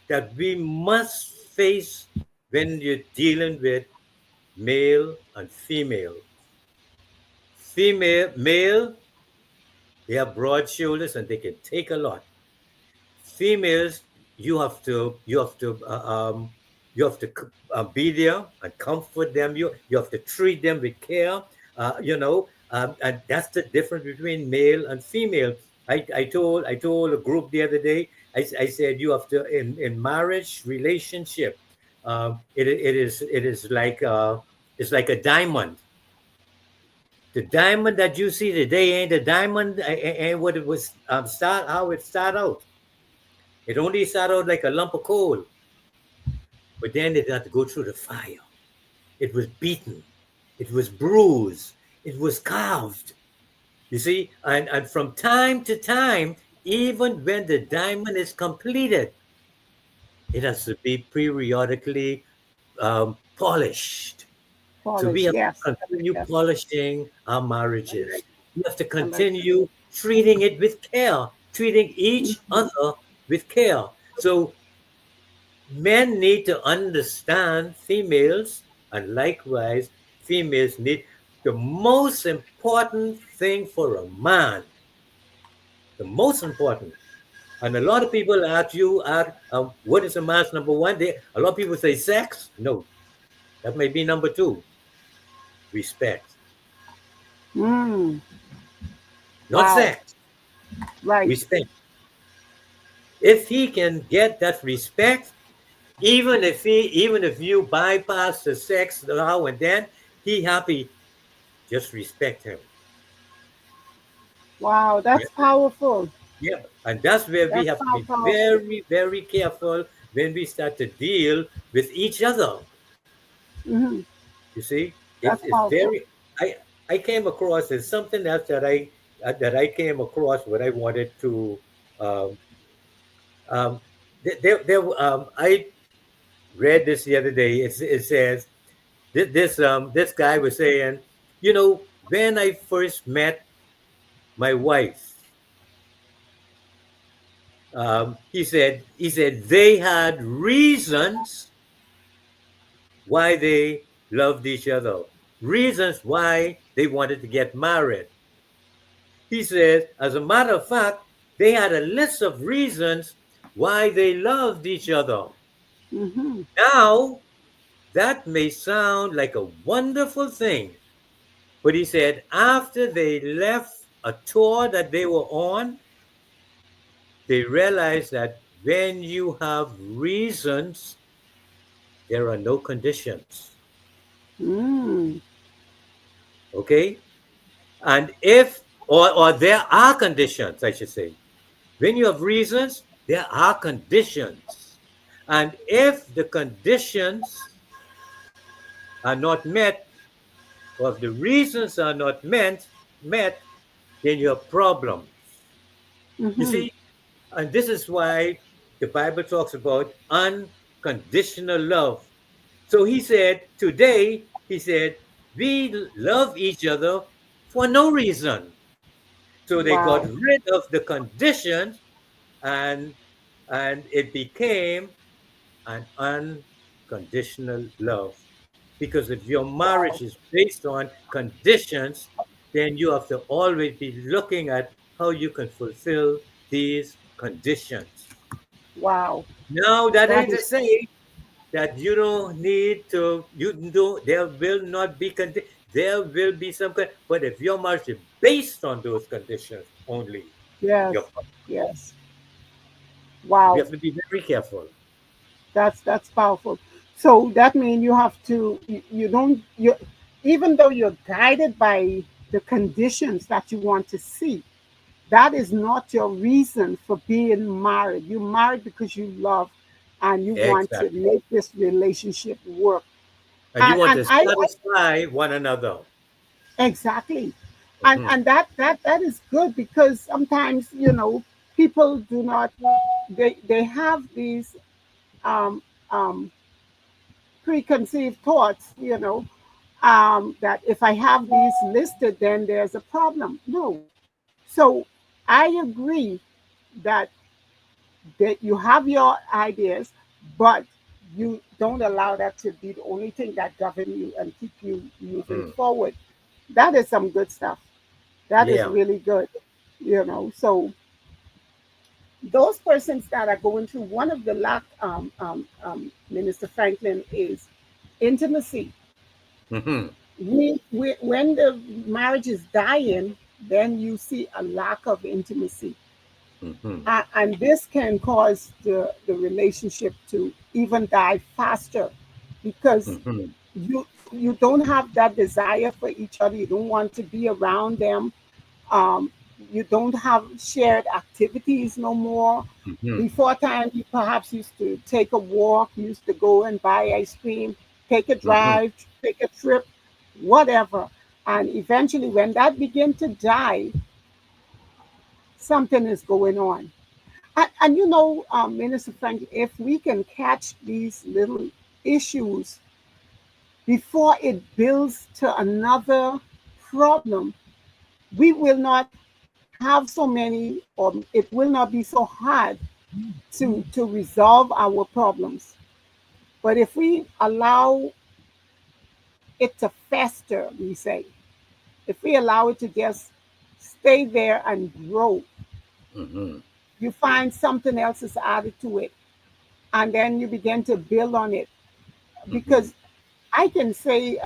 [SPEAKER 2] that we must face when you're dealing with male and female. Female, male, they have broad shoulders and they can take a lot. Females, you have to be there and comfort them. You have to treat them with care. And that's the difference between male and female. I told a group the other day. I said you have to in marriage relationship. It is like it's like a diamond. The diamond that you see today ain't the diamond, ain't what it was start how it start out. It only started out like a lump of coal, but then it had to go through the fire. It was beaten, it was bruised, it was carved. You see, and from time to time, even when the diamond is completed, it has to be periodically polished. So we
[SPEAKER 1] Polish.
[SPEAKER 2] have to
[SPEAKER 1] Yes.
[SPEAKER 2] continue
[SPEAKER 1] Yes.
[SPEAKER 2] polishing our marriages. We have to
[SPEAKER 1] I like
[SPEAKER 2] continue treating it with care, treating each
[SPEAKER 1] that.
[SPEAKER 2] other with care. So men need to understand females, and likewise, females need the most important thing for a man, the most important. And a lot of people ask you, what is a man's number one? A lot of people say sex. No, that may be number two. Respect,
[SPEAKER 1] Mm.
[SPEAKER 2] not
[SPEAKER 1] Wow.
[SPEAKER 2] sex.
[SPEAKER 1] Right.
[SPEAKER 2] Respect. If he can get that respect, even if you bypass the sex now and then, he happy. Just respect him.
[SPEAKER 1] Wow.
[SPEAKER 2] Yeah,
[SPEAKER 1] That's powerful.
[SPEAKER 2] yeah. And that's where we
[SPEAKER 1] That's
[SPEAKER 2] have to be
[SPEAKER 1] powerful.
[SPEAKER 2] very, very careful when we start to deal with each other.
[SPEAKER 1] Hmm.
[SPEAKER 2] You see,
[SPEAKER 1] That's
[SPEAKER 2] it's
[SPEAKER 1] powerful.
[SPEAKER 2] very. I came across there's something else that I came across what I wanted to. Um, um, I read this the other day. It says this guy was saying, when I first met my wife, he said they had reasons why they loved each other, reasons why they wanted to get married. He says, as a matter of fact, they had a list of reasons why they loved each other.
[SPEAKER 1] Hmm.
[SPEAKER 2] Now, that may sound like a wonderful thing, but he said after they left a tour that they were on, they realized that when you have reasons, there are no conditions.
[SPEAKER 1] Mm.
[SPEAKER 2] Okay? And if, or there are conditions, I should say. When you have reasons, there are conditions. And if the conditions are not met, or if the reasons are not met, then you have problems. You
[SPEAKER 1] Hmm.
[SPEAKER 2] see, and this is why the Bible talks about unconditional love. So he said, we love each other for no reason. So they got
[SPEAKER 1] Wow.
[SPEAKER 2] rid of the conditions, and it became an unconditional love. Because if your marriage
[SPEAKER 1] Wow.
[SPEAKER 2] is based on conditions, then you have to always be looking at how you can fulfill these conditions.
[SPEAKER 1] Wow.
[SPEAKER 2] Now, that
[SPEAKER 1] That
[SPEAKER 2] ain't to
[SPEAKER 1] is.
[SPEAKER 2] say that you don't need to, there will not be, there will be some, but if your marriage is based on those conditions only.
[SPEAKER 1] Yes.
[SPEAKER 2] your partner.
[SPEAKER 1] Yes.
[SPEAKER 2] We
[SPEAKER 1] Wow.
[SPEAKER 2] have to be very careful.
[SPEAKER 1] That's powerful. So that means you have to you don't you even though you're guided by the conditions that you want to see, that is not your reason for being married. You married because you love and you want to
[SPEAKER 2] Exactly.
[SPEAKER 1] make this relationship work.
[SPEAKER 2] And you want
[SPEAKER 1] And
[SPEAKER 2] to
[SPEAKER 1] I
[SPEAKER 2] satisfy one another.
[SPEAKER 1] exactly.
[SPEAKER 2] Hmm.
[SPEAKER 1] And that is good because sometimes, people do not they have these um um preconceived thoughts, that if I have these listed, then there's a problem. No. So I agree that you have your ideas, but you don't allow that to be the only thing that govern you and keep you moving
[SPEAKER 2] Hmm.
[SPEAKER 1] forward. That is some good stuff. That is
[SPEAKER 2] Yeah.
[SPEAKER 1] really good. So those persons that are going through one of the lack, Minister Franklin, is intimacy.
[SPEAKER 2] Hmm.
[SPEAKER 1] We when the marriage is dying, then you see a lack of intimacy,
[SPEAKER 2] Hmm.
[SPEAKER 1] and this can cause the relationship to even die faster because
[SPEAKER 2] Hmm.
[SPEAKER 1] you don't have that desire for each other. You don't want to be around them. um, you don't have shared activities no more.
[SPEAKER 2] Hmm.
[SPEAKER 1] Before time, you perhaps used to take a walk, used to go and buy ice cream, take a
[SPEAKER 2] Hmm.
[SPEAKER 1] drive, take a trip, whatever. And eventually, when that begin to die, something is going on. And Minister Frank, if we can catch these little issues before it builds to another problem, we will not have so many, or it will not be so hard to resolve our problems. But if we allow it to fester, we say, if we allow it to just stay there and grow,
[SPEAKER 2] Hmm.
[SPEAKER 1] you find something else is added to it, and then you begin to build on it.
[SPEAKER 2] Hmm.
[SPEAKER 1] Because I can say,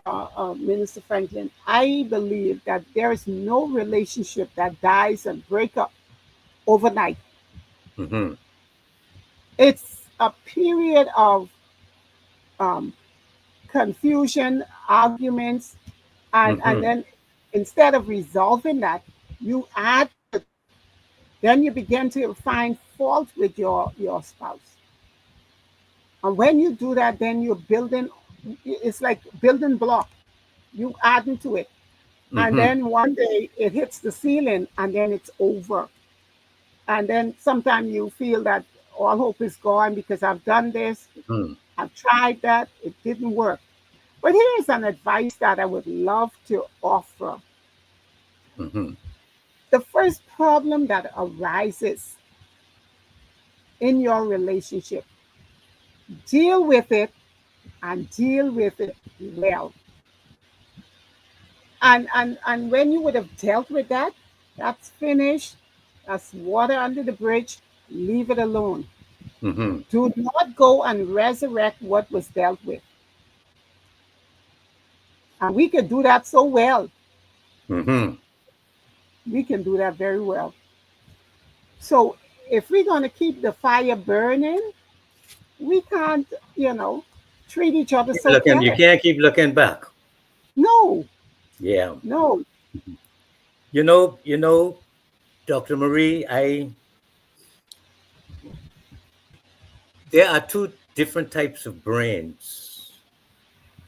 [SPEAKER 1] Minister Franklin, I believe that there is no relationship that dies and break up overnight.
[SPEAKER 2] Hmm.
[SPEAKER 1] It's a period of um, confusion, arguments, and
[SPEAKER 2] Hmm.
[SPEAKER 1] then instead of resolving that, you add to that. Then you begin to find fault with your spouse. And when you do that, then you're building. It's like building block. You add into it, and
[SPEAKER 2] Hmm.
[SPEAKER 1] then one day it hits the ceiling, and then it's over. And then sometimes you feel that all hope is gone because I've done this,
[SPEAKER 2] Hmm.
[SPEAKER 1] I've tried that, it didn't work. But here's an advice that I would love to offer.
[SPEAKER 2] Hmm.
[SPEAKER 1] The first problem that arises in your relationship, deal with it and deal with it well. And when you would have dealt with that, that's finished. That's water under the bridge. Leave it alone.
[SPEAKER 2] Hmm.
[SPEAKER 1] Do not go and resurrect what was dealt with. And we can do that so well.
[SPEAKER 2] Hmm.
[SPEAKER 1] We can do that very well. So if we're going to keep the fire burning, we can't, you know, treat each other
[SPEAKER 2] Keep
[SPEAKER 1] so
[SPEAKER 2] looking. You
[SPEAKER 1] careless.
[SPEAKER 2] can't keep looking back.
[SPEAKER 1] No,
[SPEAKER 2] Yeah.
[SPEAKER 1] no.
[SPEAKER 2] You know, Dr. Marie, there are two different types of brains.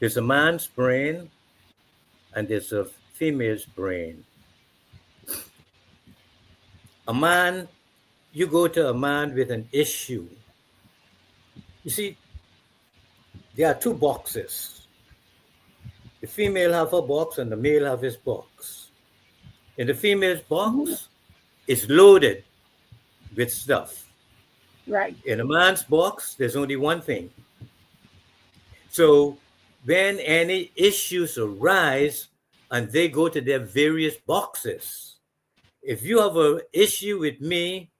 [SPEAKER 2] There's a man's brain and there's a female's brain. A man, you go to a man with an issue. You see, there are two boxes. The female have her box and the male have his box. In the female's
[SPEAKER 1] Mhm.
[SPEAKER 2] box, it's loaded with stuff.
[SPEAKER 1] Right.
[SPEAKER 2] In a man's box, there's only one thing. So when any issues arise and they go to their various boxes, if you have an issue with me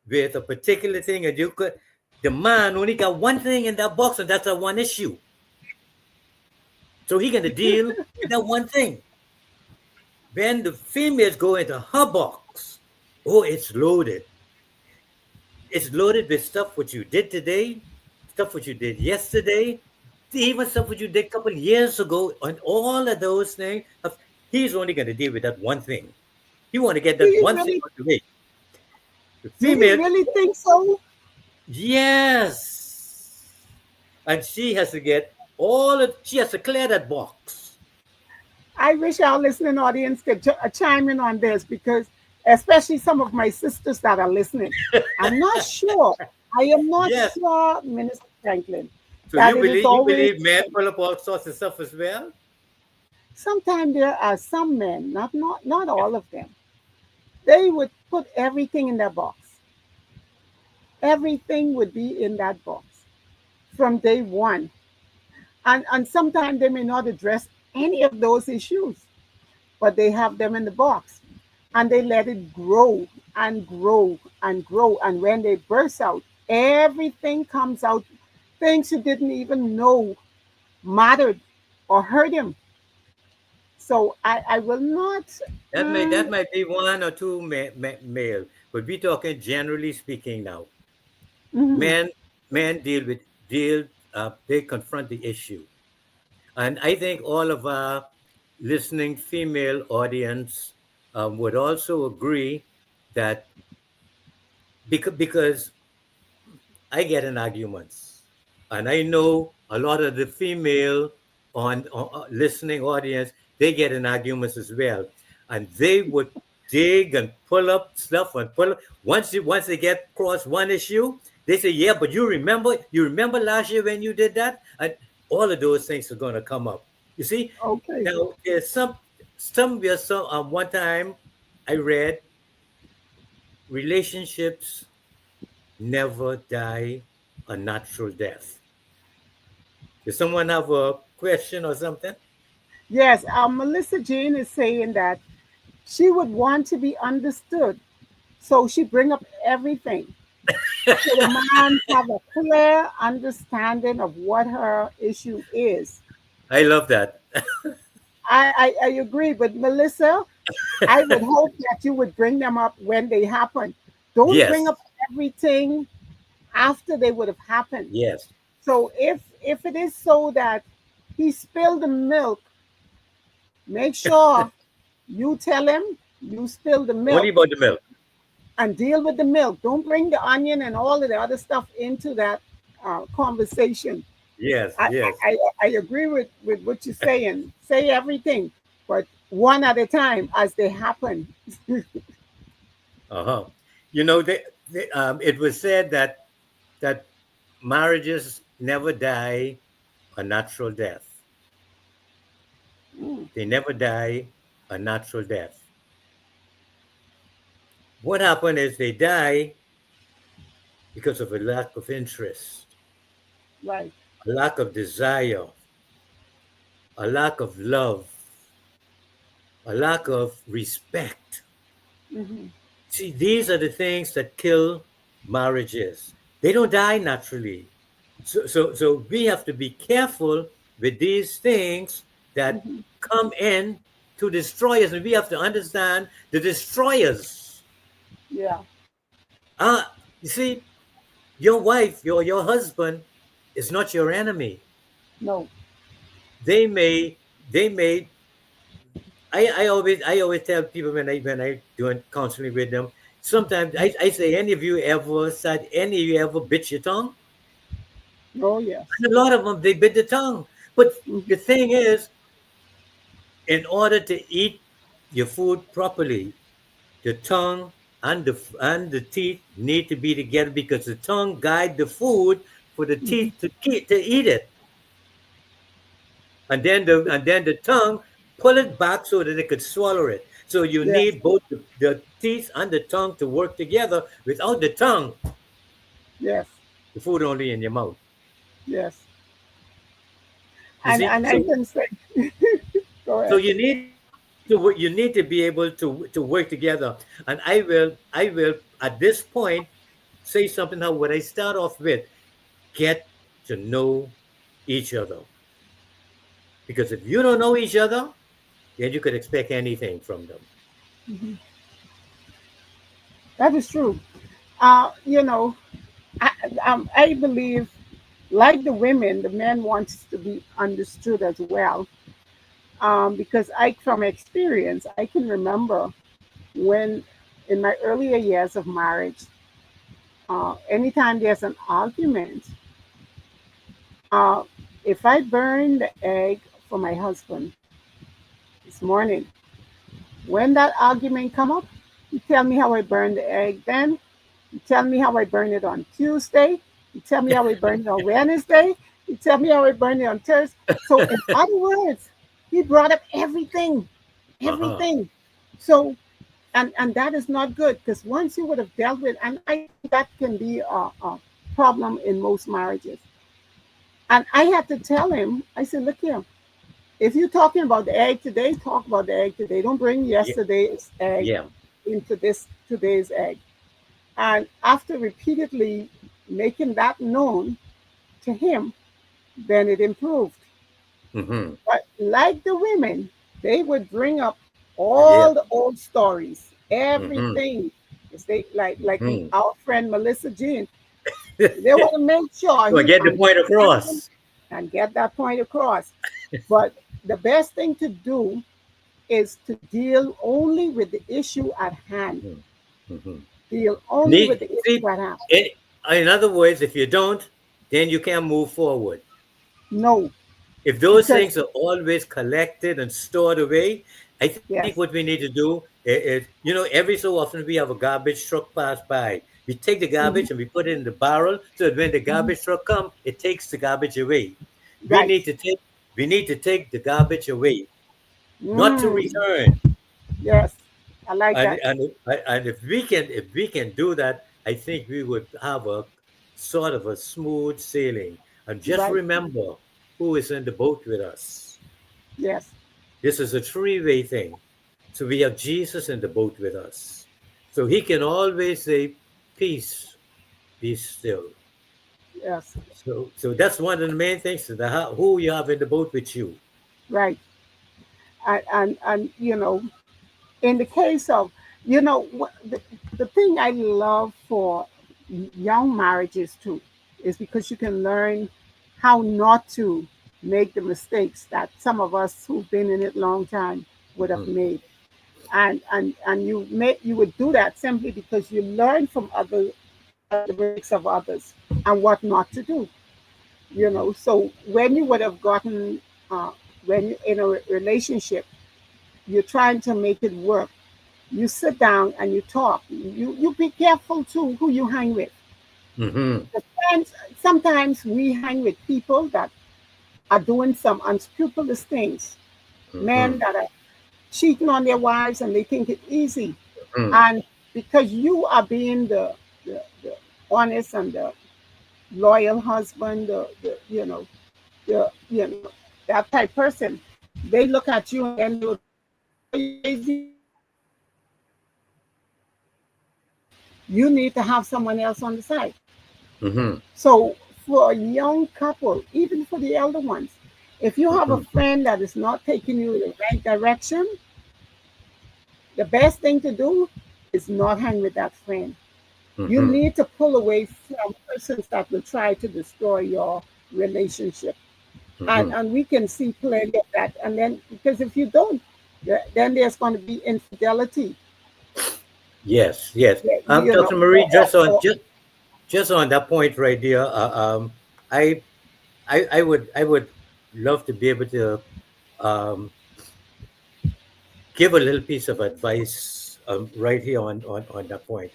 [SPEAKER 2] with a particular thing, and you could, the man only got one thing in that box, and that's a one issue. So he gonna deal with that one thing. When the females go into her box, Oh, it's loaded. It's loaded with stuff what you did today, stuff what you did yesterday, even stuff what you did a couple of years ago, and all of those things. He's only going to deal with that one thing. He want to get
[SPEAKER 1] Do
[SPEAKER 2] that
[SPEAKER 1] you
[SPEAKER 2] one thing
[SPEAKER 1] really
[SPEAKER 2] out the way. The
[SPEAKER 1] do you
[SPEAKER 2] female,
[SPEAKER 1] really think so?
[SPEAKER 2] yes, and she has to get she has to clear that box.
[SPEAKER 1] I wish our listening audience could chime in on this because, especially some of my sisters that are listening, I'm not sure. I am not
[SPEAKER 2] Yes.
[SPEAKER 1] sure, Minister Franklin,
[SPEAKER 2] So
[SPEAKER 1] that it is
[SPEAKER 2] you
[SPEAKER 1] always
[SPEAKER 2] believe men pull up all sorts of stuff as well?
[SPEAKER 1] sometimes there are some men, not
[SPEAKER 2] Yeah.
[SPEAKER 1] all of them, they would put everything in their box. Everything would be in that box from day one. And sometimes they may not address any of those issues, but they have them in the box and they let it grow and grow and grow. And when they burst out, everything comes out, things you didn't even know mattered or hurt him. So I will not.
[SPEAKER 2] That
[SPEAKER 1] mm,
[SPEAKER 2] might be one or two male, but we're talking generally speaking now.
[SPEAKER 1] mhm.
[SPEAKER 2] Men men deal they confront the issue, and I think all of our listening female audience would also agree that because I get in arguments, and I know a lot of the female on listening audience, they get in arguments as well, and they would dig and pull up stuff and pull up. Once they get across one issue, they say, "Yeah, but you remember last year when you did that," and all of those things are going to come up. You see,
[SPEAKER 1] Okay.
[SPEAKER 2] now there's some one time I read relationships never die a natural death. Does someone have a question or something?
[SPEAKER 1] Yes, Melissa Jean is saying that she would want to be understood. So she bring up everything. So the man have a clear understanding of what her issue is.
[SPEAKER 2] I love that.
[SPEAKER 1] I agree, but Melissa, I would hope that you would bring them up when they happen. Don't bring
[SPEAKER 2] Yes,
[SPEAKER 1] up everything after they would have happened.
[SPEAKER 2] yes.
[SPEAKER 1] So if it is so that he spilled the milk, make sure you tell him you spilled the
[SPEAKER 2] Only
[SPEAKER 1] milk
[SPEAKER 2] about the milk.
[SPEAKER 1] and deal with the milk. Don't bring the onion and all of the other stuff into that conversation.
[SPEAKER 2] Yes,
[SPEAKER 1] I,
[SPEAKER 2] yes.
[SPEAKER 1] I agree with what you're saying. Say everything, but one at a time as they happen.
[SPEAKER 2] Uh-huh. You know, it was said that marriages never die a natural death.
[SPEAKER 1] Mm,
[SPEAKER 2] They never die a natural death. What happened is they die because of a lack of interest,
[SPEAKER 1] right.
[SPEAKER 2] a lack of desire, a lack of love, a lack of respect.
[SPEAKER 1] Hmm.
[SPEAKER 2] See, these are the things that kill marriages. They don't die naturally. So we have to be careful with these things that
[SPEAKER 1] Hmm.
[SPEAKER 2] come in to destroy us, and we have to understand the destroyers.
[SPEAKER 1] Yeah.
[SPEAKER 2] You see, your wife, your husband, is not your enemy.
[SPEAKER 1] No.
[SPEAKER 2] They may. I always tell people when I doing counseling with them. Sometimes I say, any of you ever bit your tongue?
[SPEAKER 1] Oh yes.
[SPEAKER 2] And a lot of them, they bit the tongue. But
[SPEAKER 1] Hmm.
[SPEAKER 2] the thing is, in order to eat your food properly, the tongue and the teeth need to be together because the tongue guide the food for the
[SPEAKER 1] Hmm.
[SPEAKER 2] teeth to eat it, and then the tongue pull it back so that it could swallow it. So you
[SPEAKER 1] Yes.
[SPEAKER 2] need both the teeth and the tongue to work together. Without the tongue,
[SPEAKER 1] Yes.
[SPEAKER 2] the food only in your mouth.
[SPEAKER 1] Yes.
[SPEAKER 2] You see,
[SPEAKER 1] And I
[SPEAKER 2] so
[SPEAKER 1] can say, go
[SPEAKER 2] so
[SPEAKER 1] ahead.
[SPEAKER 2] you need to be able to work together. And I will at this point say something how what I start off with: get to know each other. Because if you don't know each other, then you could expect anything from them.
[SPEAKER 1] Hmm. That is true. You know, I, I believe, like the women, the men wants to be understood as well. Because from experience, I can remember when, in my earlier years of marriage, anytime there's an argument, uh, if I burn the egg for my husband this morning, when that argument come up, you tell me how I burned the egg then. You tell me how I burned it on Tuesday. You tell me how I burned it on Wednesday. You tell me how I burned it on Thursday. So, in other words, he brought up everything,
[SPEAKER 2] Uh-huh.
[SPEAKER 1] everything. So, and that is not good, because once you would have dealt with, and I think that can be a problem in most marriages. And I had to tell him, I said, look here, if you're talking about the egg today, talk about the egg today. Don't bring
[SPEAKER 2] Yeah.
[SPEAKER 1] yesterday's egg
[SPEAKER 2] Yeah.
[SPEAKER 1] into this today's egg. And after repeatedly making that known to him, then it improved.
[SPEAKER 2] Mm-hmm.
[SPEAKER 1] But like the women, they would bring up
[SPEAKER 2] Yeah.
[SPEAKER 1] all the old stories,
[SPEAKER 2] Mm-hmm.
[SPEAKER 1] everything. It's they like
[SPEAKER 2] Mm-hmm.
[SPEAKER 1] our friend Melissa Jean. They want to make sure
[SPEAKER 2] So I
[SPEAKER 1] he's
[SPEAKER 2] get the point
[SPEAKER 1] understanding
[SPEAKER 2] across.
[SPEAKER 1] and get that point across. But the best thing to do is to deal only with the issue at hand.
[SPEAKER 2] Mm-hmm. Mm-hmm.
[SPEAKER 1] Deal only with
[SPEAKER 2] Need
[SPEAKER 1] the
[SPEAKER 2] see
[SPEAKER 1] issue at hand.
[SPEAKER 2] in, in other words, if you don't, then you can't move forward.
[SPEAKER 1] No,
[SPEAKER 2] If those
[SPEAKER 1] because
[SPEAKER 2] things are always collected and stored away, I think what
[SPEAKER 1] yes,
[SPEAKER 2] we need to do every so often we have a garbage truck pass by. We take the
[SPEAKER 1] mhm,
[SPEAKER 2] garbage and we put it in the barrel so that when the
[SPEAKER 1] mhm,
[SPEAKER 2] garbage truck comes, it takes the garbage away. We
[SPEAKER 1] right.
[SPEAKER 2] need to take we need to take the garbage away, not to
[SPEAKER 1] Mm,
[SPEAKER 2] return.
[SPEAKER 1] yes, I like
[SPEAKER 2] And
[SPEAKER 1] that.
[SPEAKER 2] if we can do that, I think we would have a sort of a smooth sailing. And just
[SPEAKER 1] Right.
[SPEAKER 2] remember who is in the boat with us.
[SPEAKER 1] Yes,
[SPEAKER 2] This is a three-way thing. So we have Jesus in the boat with us. So he can always say, peace, be still.
[SPEAKER 1] yes,
[SPEAKER 2] So that's one of the main things, who you have in the boat with you.
[SPEAKER 1] right. And in the case of, the thing I love for young marriages too is because you can learn how not to make the mistakes that some of us who've been in it long time would have
[SPEAKER 2] Mhm.
[SPEAKER 1] made. And you would do that simply because you learn from other the mistakes of others and what not to do. So when you would have gotten uh, when you're in a relationship, you're trying to make it work. You sit down and you talk. You be careful too who you hang with.
[SPEAKER 2] Mhm.
[SPEAKER 1] Because sometimes we hang with people that are doing some unscrupulous things. Men
[SPEAKER 2] Mhm.
[SPEAKER 1] that are cheating on their wives and they think it's easy.
[SPEAKER 2] Mhm.
[SPEAKER 1] And because you are being the honest and the loyal husband, the that type person, they look at you and then they will try to destroy you crazy. You need to have someone else on the side.
[SPEAKER 2] Mhm.
[SPEAKER 1] So for a young couple, even for the elder ones, if you have a
[SPEAKER 2] Mhm.
[SPEAKER 1] friend that is not taking you in the right direction, the best thing to do is not hang with that friend. You
[SPEAKER 2] Mhm.
[SPEAKER 1] need to pull away from persons that will try to destroy your relationship. and
[SPEAKER 2] Mhm.
[SPEAKER 1] and we can see plenty of that. And then, because if you don't, then there's going to be infidelity.
[SPEAKER 2] Yes, yes.
[SPEAKER 1] Yeah, you know,
[SPEAKER 2] Dr. Marie, just on
[SPEAKER 1] or
[SPEAKER 2] just on that point right there, I I would love to be able to um, give a little piece of advice right here on that point.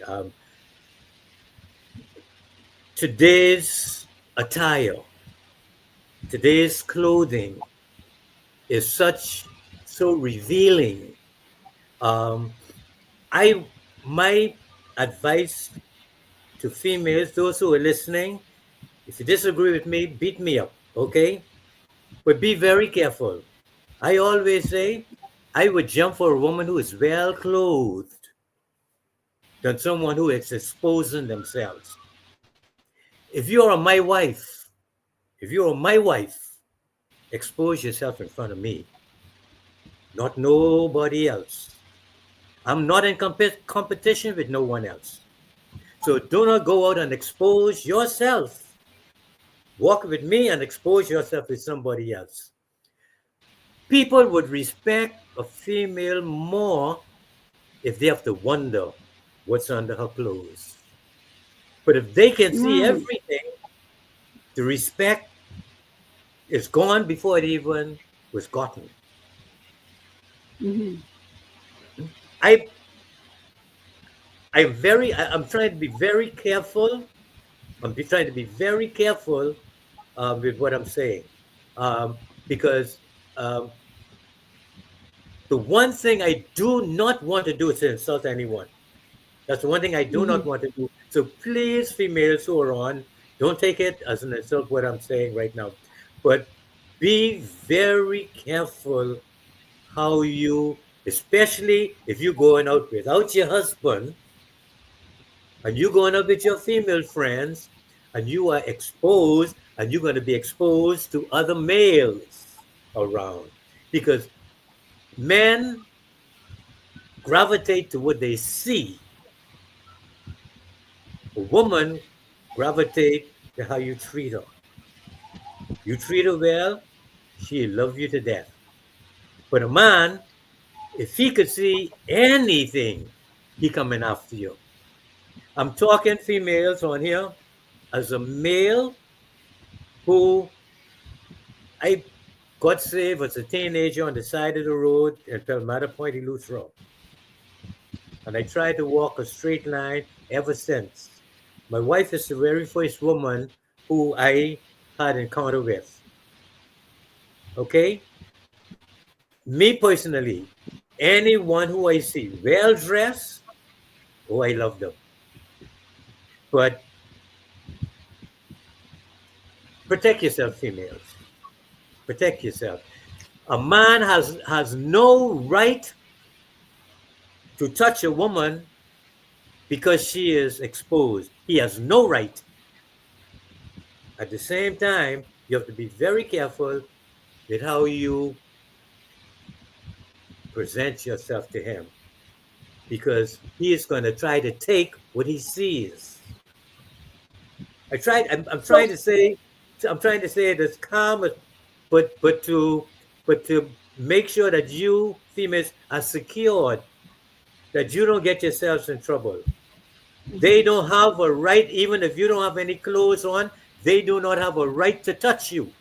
[SPEAKER 2] Today's attire, today's clothing is so revealing. Um, I My advice to females, those who are listening, if you disagree with me, beat me up, okay? But be very careful. I always say I would jump for a woman who is well clothed than someone who is exposing themselves. If you're my wife, if you're my wife, expose yourself in front of me, not nobody else. I'm not in competition with no one else. So do not go out and expose yourself. Walk with me and expose yourself with somebody else. People would respect a female more if they have to wonder what's under her clothes. But if they can see
[SPEAKER 1] Mm,
[SPEAKER 2] everything, the respect is gone before it even was gotten.
[SPEAKER 1] mm-hmm,
[SPEAKER 2] I I'm trying to be very careful. Trying to be very careful with what I'm saying, because um, the one thing I do not want to do is to insult anyone. That's the one thing I do
[SPEAKER 1] mm-hmm.
[SPEAKER 2] not want to do. So please, females who are on, don't take it as an insult what I'm saying right now, but be very careful how you, especially if you're going out without your husband and you're going out with your female friends and you are exposed and you're going to be exposed to other males around because men gravitate to what they see. A woman gravitate to how you treat her. You treat her well, she'll love you to death. But a man, if he could see anything, he coming after you. I'm talking females on here. As a male who I got saved as a teenager on the side of the road and fell Matter Point in Loose Road. And I tried to walk a straight line ever since. My wife is the very first woman who I had encounter with. Okay? Me personally, anyone who I see well dressed, oh, I love them. But protect yourself, females. Protect yourself. A man has no right to touch a woman because she is exposed. He has no right. At the same time, you have to be very careful with how you present yourself to him because he is going to try to take what he sees. I'm
[SPEAKER 1] So,
[SPEAKER 2] trying to say, I'm trying to say it as calm as, but to make sure that you females are secured, that you don't get yourselves in trouble. They
[SPEAKER 1] mhm.
[SPEAKER 2] don't have a right, even if you don't have any clothes on, they do not have a right to touch you.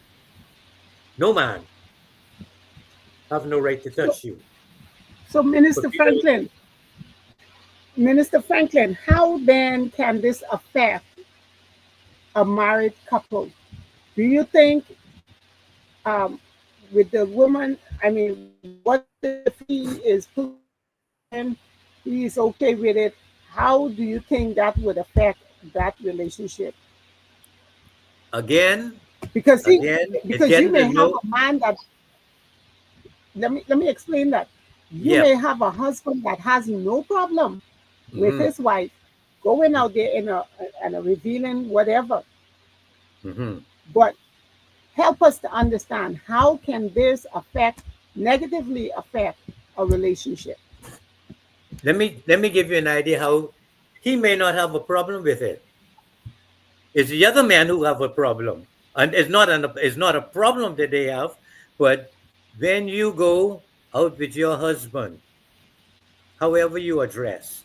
[SPEAKER 2] No man have no right to
[SPEAKER 1] so,
[SPEAKER 2] touch you.
[SPEAKER 1] so,
[SPEAKER 2] But
[SPEAKER 1] Minister
[SPEAKER 2] people,
[SPEAKER 1] Franklin, Minister Franklin, how then can this affect a married couple? Do you think um, with the woman, I mean, what if he is pleasing him, he is okay with it? How do you think that would affect that relationship?
[SPEAKER 2] again,
[SPEAKER 1] Because he,
[SPEAKER 2] it's
[SPEAKER 1] because you
[SPEAKER 2] getting
[SPEAKER 1] may
[SPEAKER 2] to
[SPEAKER 1] have
[SPEAKER 2] know.
[SPEAKER 1] a man that, let me explain that. You may
[SPEAKER 2] Yep.
[SPEAKER 1] have a husband that has no problem with
[SPEAKER 2] Mm-hmm.
[SPEAKER 1] his wife going out there in a revealing whatever,
[SPEAKER 2] Mm-hmm.
[SPEAKER 1] but help us to understand how can this affect negatively affect a relationship.
[SPEAKER 2] Let me give you an idea how he may not have a problem with it. It's the other man who have a problem, and it's not a problem that they have. But when you go out with your husband, however you are dressed,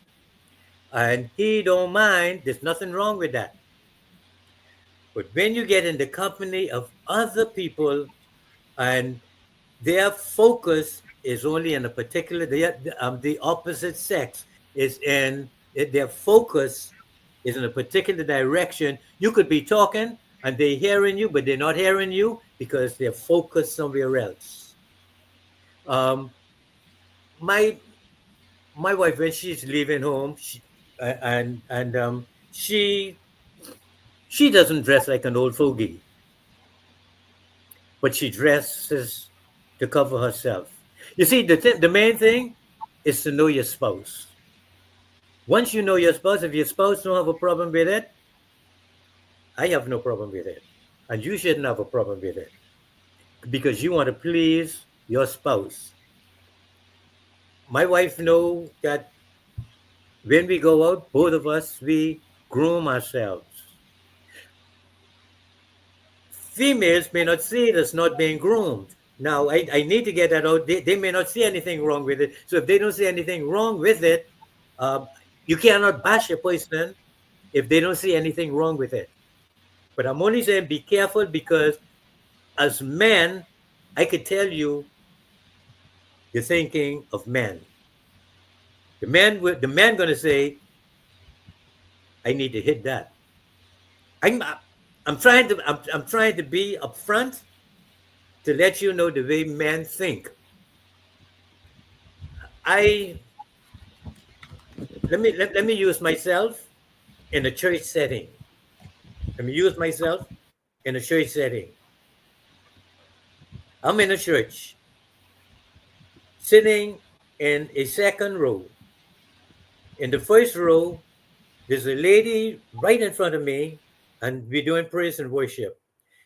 [SPEAKER 2] and he don't mind, there's nothing wrong with that. But when you get in the company of other people and their focus is only in a particular the opposite sex is in their focus is in a particular direction, you could be talking and they're hearing you but they're not hearing you because they're focused somewhere else. um my my wife, when she's leaving home, she doesn't dress like an old fogey, but she dresses to cover herself. You see, the main thing is to know your spouse. Once you know your spouse, if your spouse don't have a problem with it, I have no problem with it. And you shouldn't have a problem with it because you want to please your spouse. My wife know that when we go out, both of us, we groom ourselves. Females may not see it as not being groomed. Now, I need to get that out. They may not see anything wrong with it. So if they don't see anything wrong with it, uh, you cannot bash a person if they don't see anything wrong with it. But I'm only saying be careful because as men, I could tell you the thinking of men. The man gonna say, I need to hit that. I'm I'm trying to be upfront to let you know the way men think. I let me use myself in a church setting. Let me use myself in a church setting. I'm in a church, sitting in a second row. In the first row, there's a lady right in front of me, and we're doing praise and worship.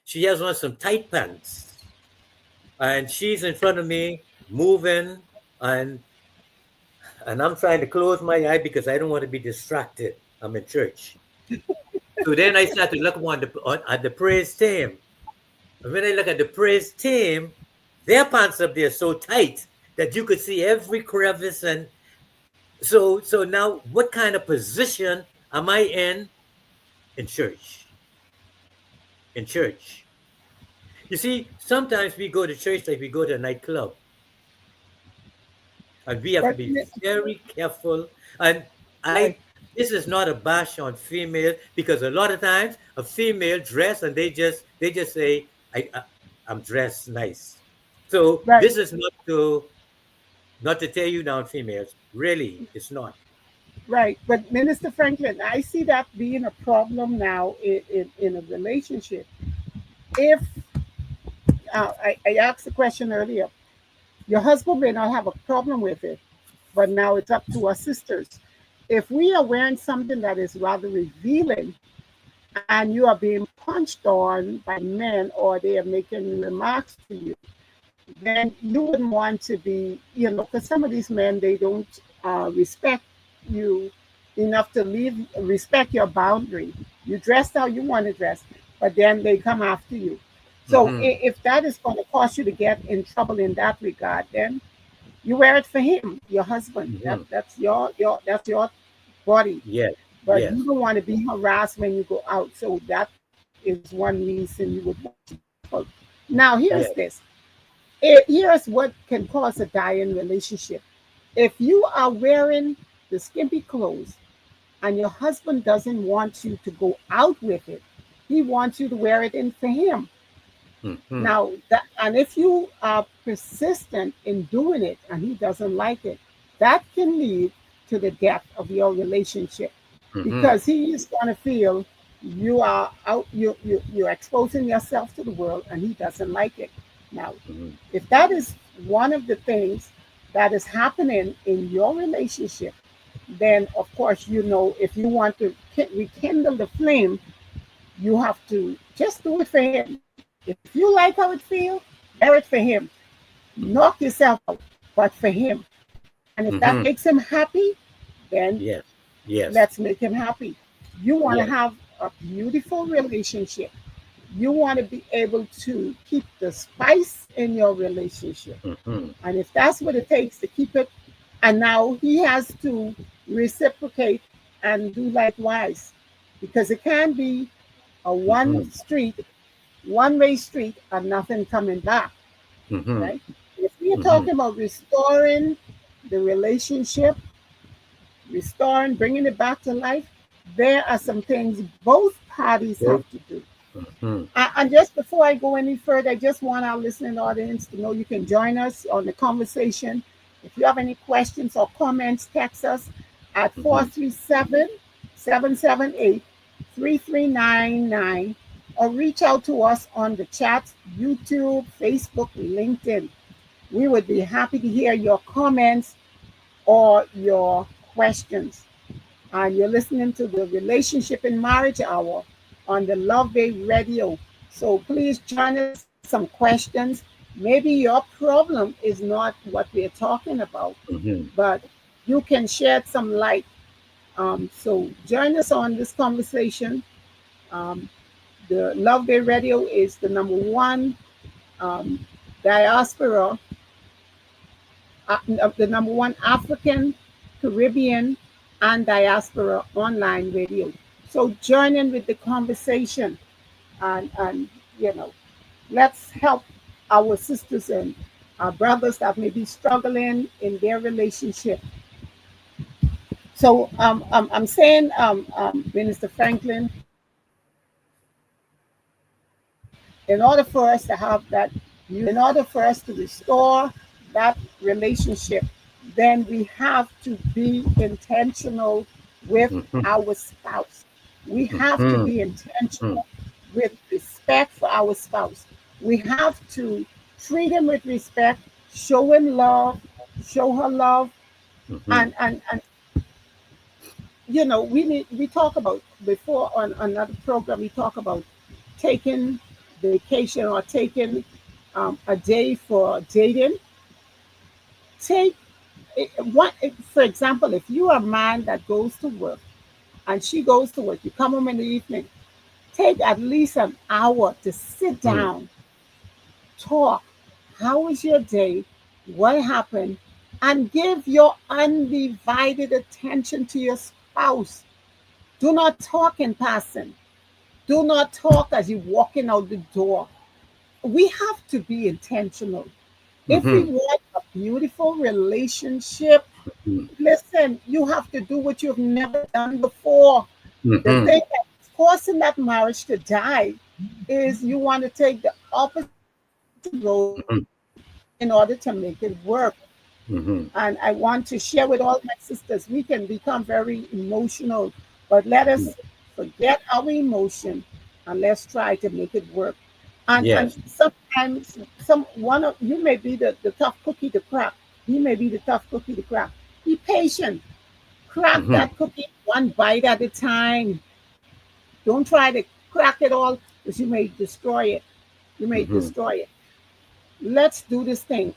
[SPEAKER 2] She has on some tight pants, and she's in front of me, moving, and I'm trying to close my eye because I don't want to be distracted. I'm in church. So then I start to look at the praise team. And when I look at the praise team, their pants up there so tight that you could see every crevice. And so now what kind of position am I in church? In church. You see, sometimes we go to church like we go to a nightclub, and we have to
[SPEAKER 1] But
[SPEAKER 2] be very careful. And I,
[SPEAKER 1] right,
[SPEAKER 2] this is not a bash on female because a lot of times a female dress and they just say I'm dressed nice. So
[SPEAKER 1] right,
[SPEAKER 2] this is not to tear you down, females. Really, it's not.
[SPEAKER 1] right. But Minister Franklin, I see that being a problem now in a relationship. If I asked the question earlier, your husband may not have a problem with it, but now it's up to us sisters. If we are wearing something that is rather revealing and you are being punched on by men or they are making remarks to you, then you wouldn't want to be, because some of these men, they don't respect you enough to respect your boundary. You dress how you want to dress, but then they come after you. So
[SPEAKER 2] Hmm.
[SPEAKER 1] if that is going to cause you to get in trouble in that regard, then you wear it for him, your husband.
[SPEAKER 2] Hmm.
[SPEAKER 1] That's your body.
[SPEAKER 2] Yes,
[SPEAKER 1] But
[SPEAKER 2] yes,
[SPEAKER 1] you don't want to be harassed when you go out. So that is one reason you would want to be careful. Now, here's
[SPEAKER 2] yes.
[SPEAKER 1] this. Here's what can cause a dying relationship. If you are wearing the skimpy clothes and your husband doesn't want you to go out with it, he wants you to wear it in for him.
[SPEAKER 2] Hmm.
[SPEAKER 1] Now, and if you are persistent in doing it and he doesn't like it, that can lead to the death of your relationship
[SPEAKER 2] Hmm.
[SPEAKER 1] because he is going to feel you are out, you're exposing yourself to the world and he doesn't like it. Now,
[SPEAKER 2] Hmm.
[SPEAKER 1] if that is one of the things that is happening in your relationship, then of course, if you want to rekindle the flame, you have to just do it for him. If you like how it feels, wear it for him. Knock yourself out, but for him. And if that
[SPEAKER 2] Hmm.
[SPEAKER 1] makes him happy, then
[SPEAKER 2] Yes, yes,
[SPEAKER 1] let's make him happy. You want to
[SPEAKER 2] yes.
[SPEAKER 1] have a beautiful relationship. You want to be able to keep the spice in your relationship.
[SPEAKER 2] Hmm.
[SPEAKER 1] And if that's what it takes to keep it, and now he has to reciprocate and do likewise, because it can be a
[SPEAKER 2] Hmm.
[SPEAKER 1] one-way street, and nothing coming back,
[SPEAKER 2] Hmm.
[SPEAKER 1] right? If we are
[SPEAKER 2] Hmm.
[SPEAKER 1] talking about restoring the relationship, bringing it back to life, there are some things both parties have
[SPEAKER 2] Both.
[SPEAKER 1] to do.
[SPEAKER 2] Hmm.
[SPEAKER 1] And just before I go any further, I just want our listening audience to know you can join us on the conversation. If you have any questions or comments, text us at
[SPEAKER 2] Hmm.
[SPEAKER 1] 437-778-3399 or reach out to us on the chat, YouTube, Facebook, LinkedIn. We would be happy to hear your comments or your questions. And you're listening to the Relationship and Marriage Hour on the Love Bay Radio. So please join us, ask some questions. Maybe your problem is not what we're talking about,
[SPEAKER 2] Hmm.
[SPEAKER 1] but you can shed some light. So join us on this conversation. Um, the Love Day Radio is the number one um, diaspora, the number one African, Caribbean, and diaspora online radio. So join in with the conversation, and you know, let's help our sisters and our brothers that may be struggling in their relationship. So I'm saying, Minister Franklin, in order for us to have that, in order for us to restore that relationship, then we have to be intentional with
[SPEAKER 2] Hmm.
[SPEAKER 1] our spouse. We have to
[SPEAKER 2] Hmm.
[SPEAKER 1] be
[SPEAKER 2] Hmm.
[SPEAKER 1] intentional with respect for our spouse. We have to treat him with respect, show him love, show her love,
[SPEAKER 2] Hmm.
[SPEAKER 1] and we talk about before on another program. We talk about taking vacation or taking a day for dating. Take what, for example, if you are a man that goes to work and she goes to work, you come home in the evening. Take at least an hour to sit
[SPEAKER 2] Hmm.
[SPEAKER 1] down, talk. How was your day? What happened? And give your undivided attention to your spouse. Do not talk in passing. Do not talk as you're walking out the door. We have to be intentional. If we
[SPEAKER 2] Hmm.
[SPEAKER 1] want a beautiful relationship, listen, you have to do what you've never done before. The
[SPEAKER 2] Hmm.
[SPEAKER 1] thing that's causing that marriage to die is you want to take the opposite road in order to make it work.
[SPEAKER 2] Hmm.
[SPEAKER 1] And I want to share with all my sisters, we can become very emotional, but let us forget our emotion and let's try to make it work. And
[SPEAKER 2] Yes.
[SPEAKER 1] sometimes some one of you may be the tough cookie to crack. He may be the tough cookie to crack. Be patient. Crack
[SPEAKER 2] Hmm.
[SPEAKER 1] that cookie one bite at a time. Don't try to crack it all because you may destroy it. You may
[SPEAKER 2] Hmm.
[SPEAKER 1] destroy it. Let's do this thing.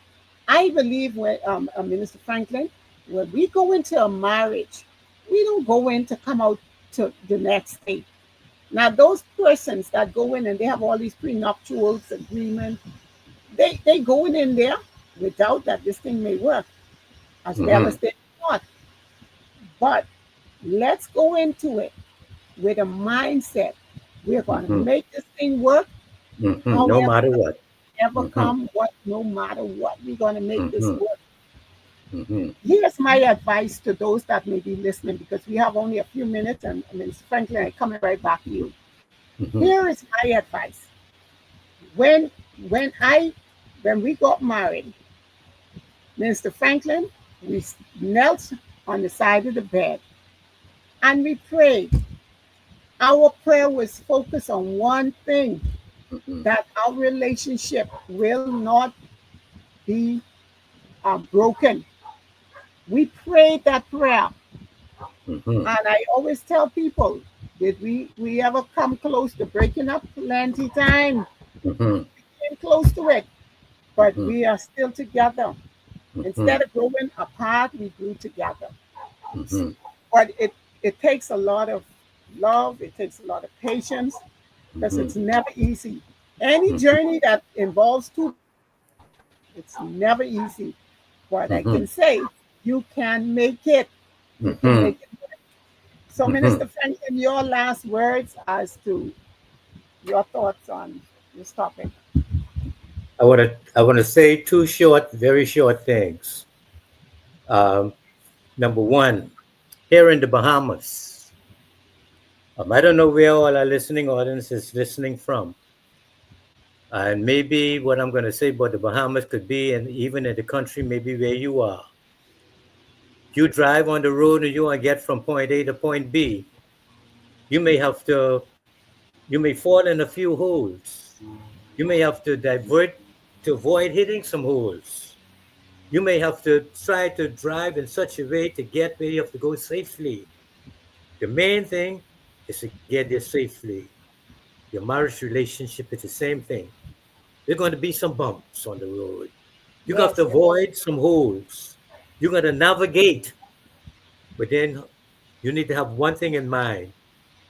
[SPEAKER 1] I believe when Minister Franklin, when we go into a marriage, we don't go in to come out to the next day. Now, those persons that go in and they have all these prenuptials agreements, they going in there without that this thing may work as well
[SPEAKER 2] Hmm.
[SPEAKER 1] as they thought. But let's go into it with a mindset. We're going to
[SPEAKER 2] Hmm.
[SPEAKER 1] make this thing work.
[SPEAKER 2] No
[SPEAKER 1] However,
[SPEAKER 2] matter what.
[SPEAKER 1] ever
[SPEAKER 2] Hmm.
[SPEAKER 1] come, what no matter what, we're going to make this
[SPEAKER 2] Hmm.
[SPEAKER 1] work.
[SPEAKER 2] Hmm.
[SPEAKER 1] Here's my advice to those that may be listening because we have only a few minutes, and Ms. Franklin, I'm coming right back to you.
[SPEAKER 2] Hmm.
[SPEAKER 1] Here is my advice. When when I when we got married, Mr. Franklin, we knelt on the side of the bed and we prayed. Our prayer was focused on one thing,
[SPEAKER 2] Hmm.
[SPEAKER 1] that our relationship will not be broken. We prayed that prayer.
[SPEAKER 2] Hmm.
[SPEAKER 1] And I always tell people, did we ever come close to breaking up? Plenty time.
[SPEAKER 2] Hmm.
[SPEAKER 1] Came close to it, but
[SPEAKER 2] Hmm.
[SPEAKER 1] we are still together.
[SPEAKER 2] Hmm.
[SPEAKER 1] Instead of growing apart, we grew together.
[SPEAKER 2] Hmm.
[SPEAKER 1] But it takes a lot of love. It takes a lot of patience because
[SPEAKER 2] Hmm.
[SPEAKER 1] it's never easy. Any journey that involves two people, it's never easy. But I
[SPEAKER 2] Hmm.
[SPEAKER 1] can say you can make it. You can
[SPEAKER 2] Hmm.
[SPEAKER 1] make it. So,
[SPEAKER 2] Hmm.
[SPEAKER 1] Minister Franklin, your last words as to your thoughts on this topic.
[SPEAKER 2] I want to say two short, very short things. Um, Number one, here in the Bahamas. I don't know where all our listening audience is listening from. And maybe what I'm going to say about the Bahamas could be, and even in the country, maybe where you are. You drive on the road and you want to get from point A to point B. You may have to, you may fall in a few holes. You may have to divert to avoid hitting some holes. You may have to try to drive in such a way to get where you have to go safely. The main thing is to get there safely. Your marriage relationship is the same thing. There's going to be some bumps on the road. You got to
[SPEAKER 1] Yes, yes.
[SPEAKER 2] avoid some holes. You got to navigate, but then you need to have one thing in mind: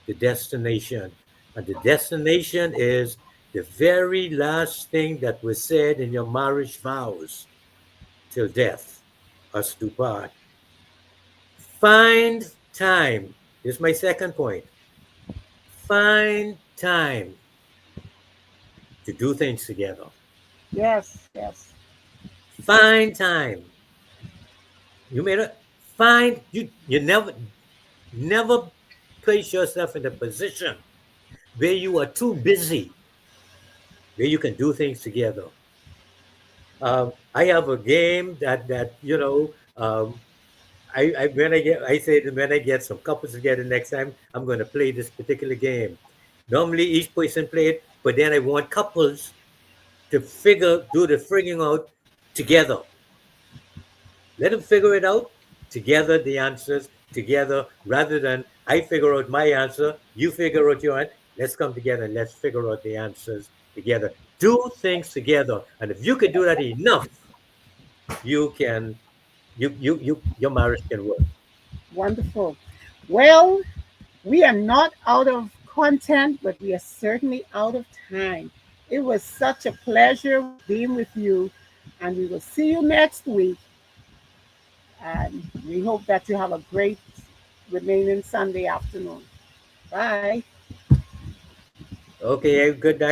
[SPEAKER 2] the destination. And the destination is the very last thing that was said in your marriage vows: till death us do part. Find time. This is my second point. Find time to do things together.
[SPEAKER 1] Yes, yes.
[SPEAKER 2] Find time. You made it. Find you never place yourself in a position where you are too busy, where you can do things together. I have a game that I when I say that when I get some couples together next time, I'm going to play this particular game. Normally each person play it, but then I want couples to do the figuring out together. Let them figure it out together, the answers together, rather than I figure out my answer, you figure out your answer. Let's come together and let's figure out the answers together. Do things together, and if you can do that enough, you can your marriage can work.
[SPEAKER 1] Wonderful. Well, we are not out of content, but we are certainly out of time. It was such a pleasure being with you, and we will see you next week. And we hope that you have a great remaining Sunday afternoon. Bye.
[SPEAKER 2] Okay, good night.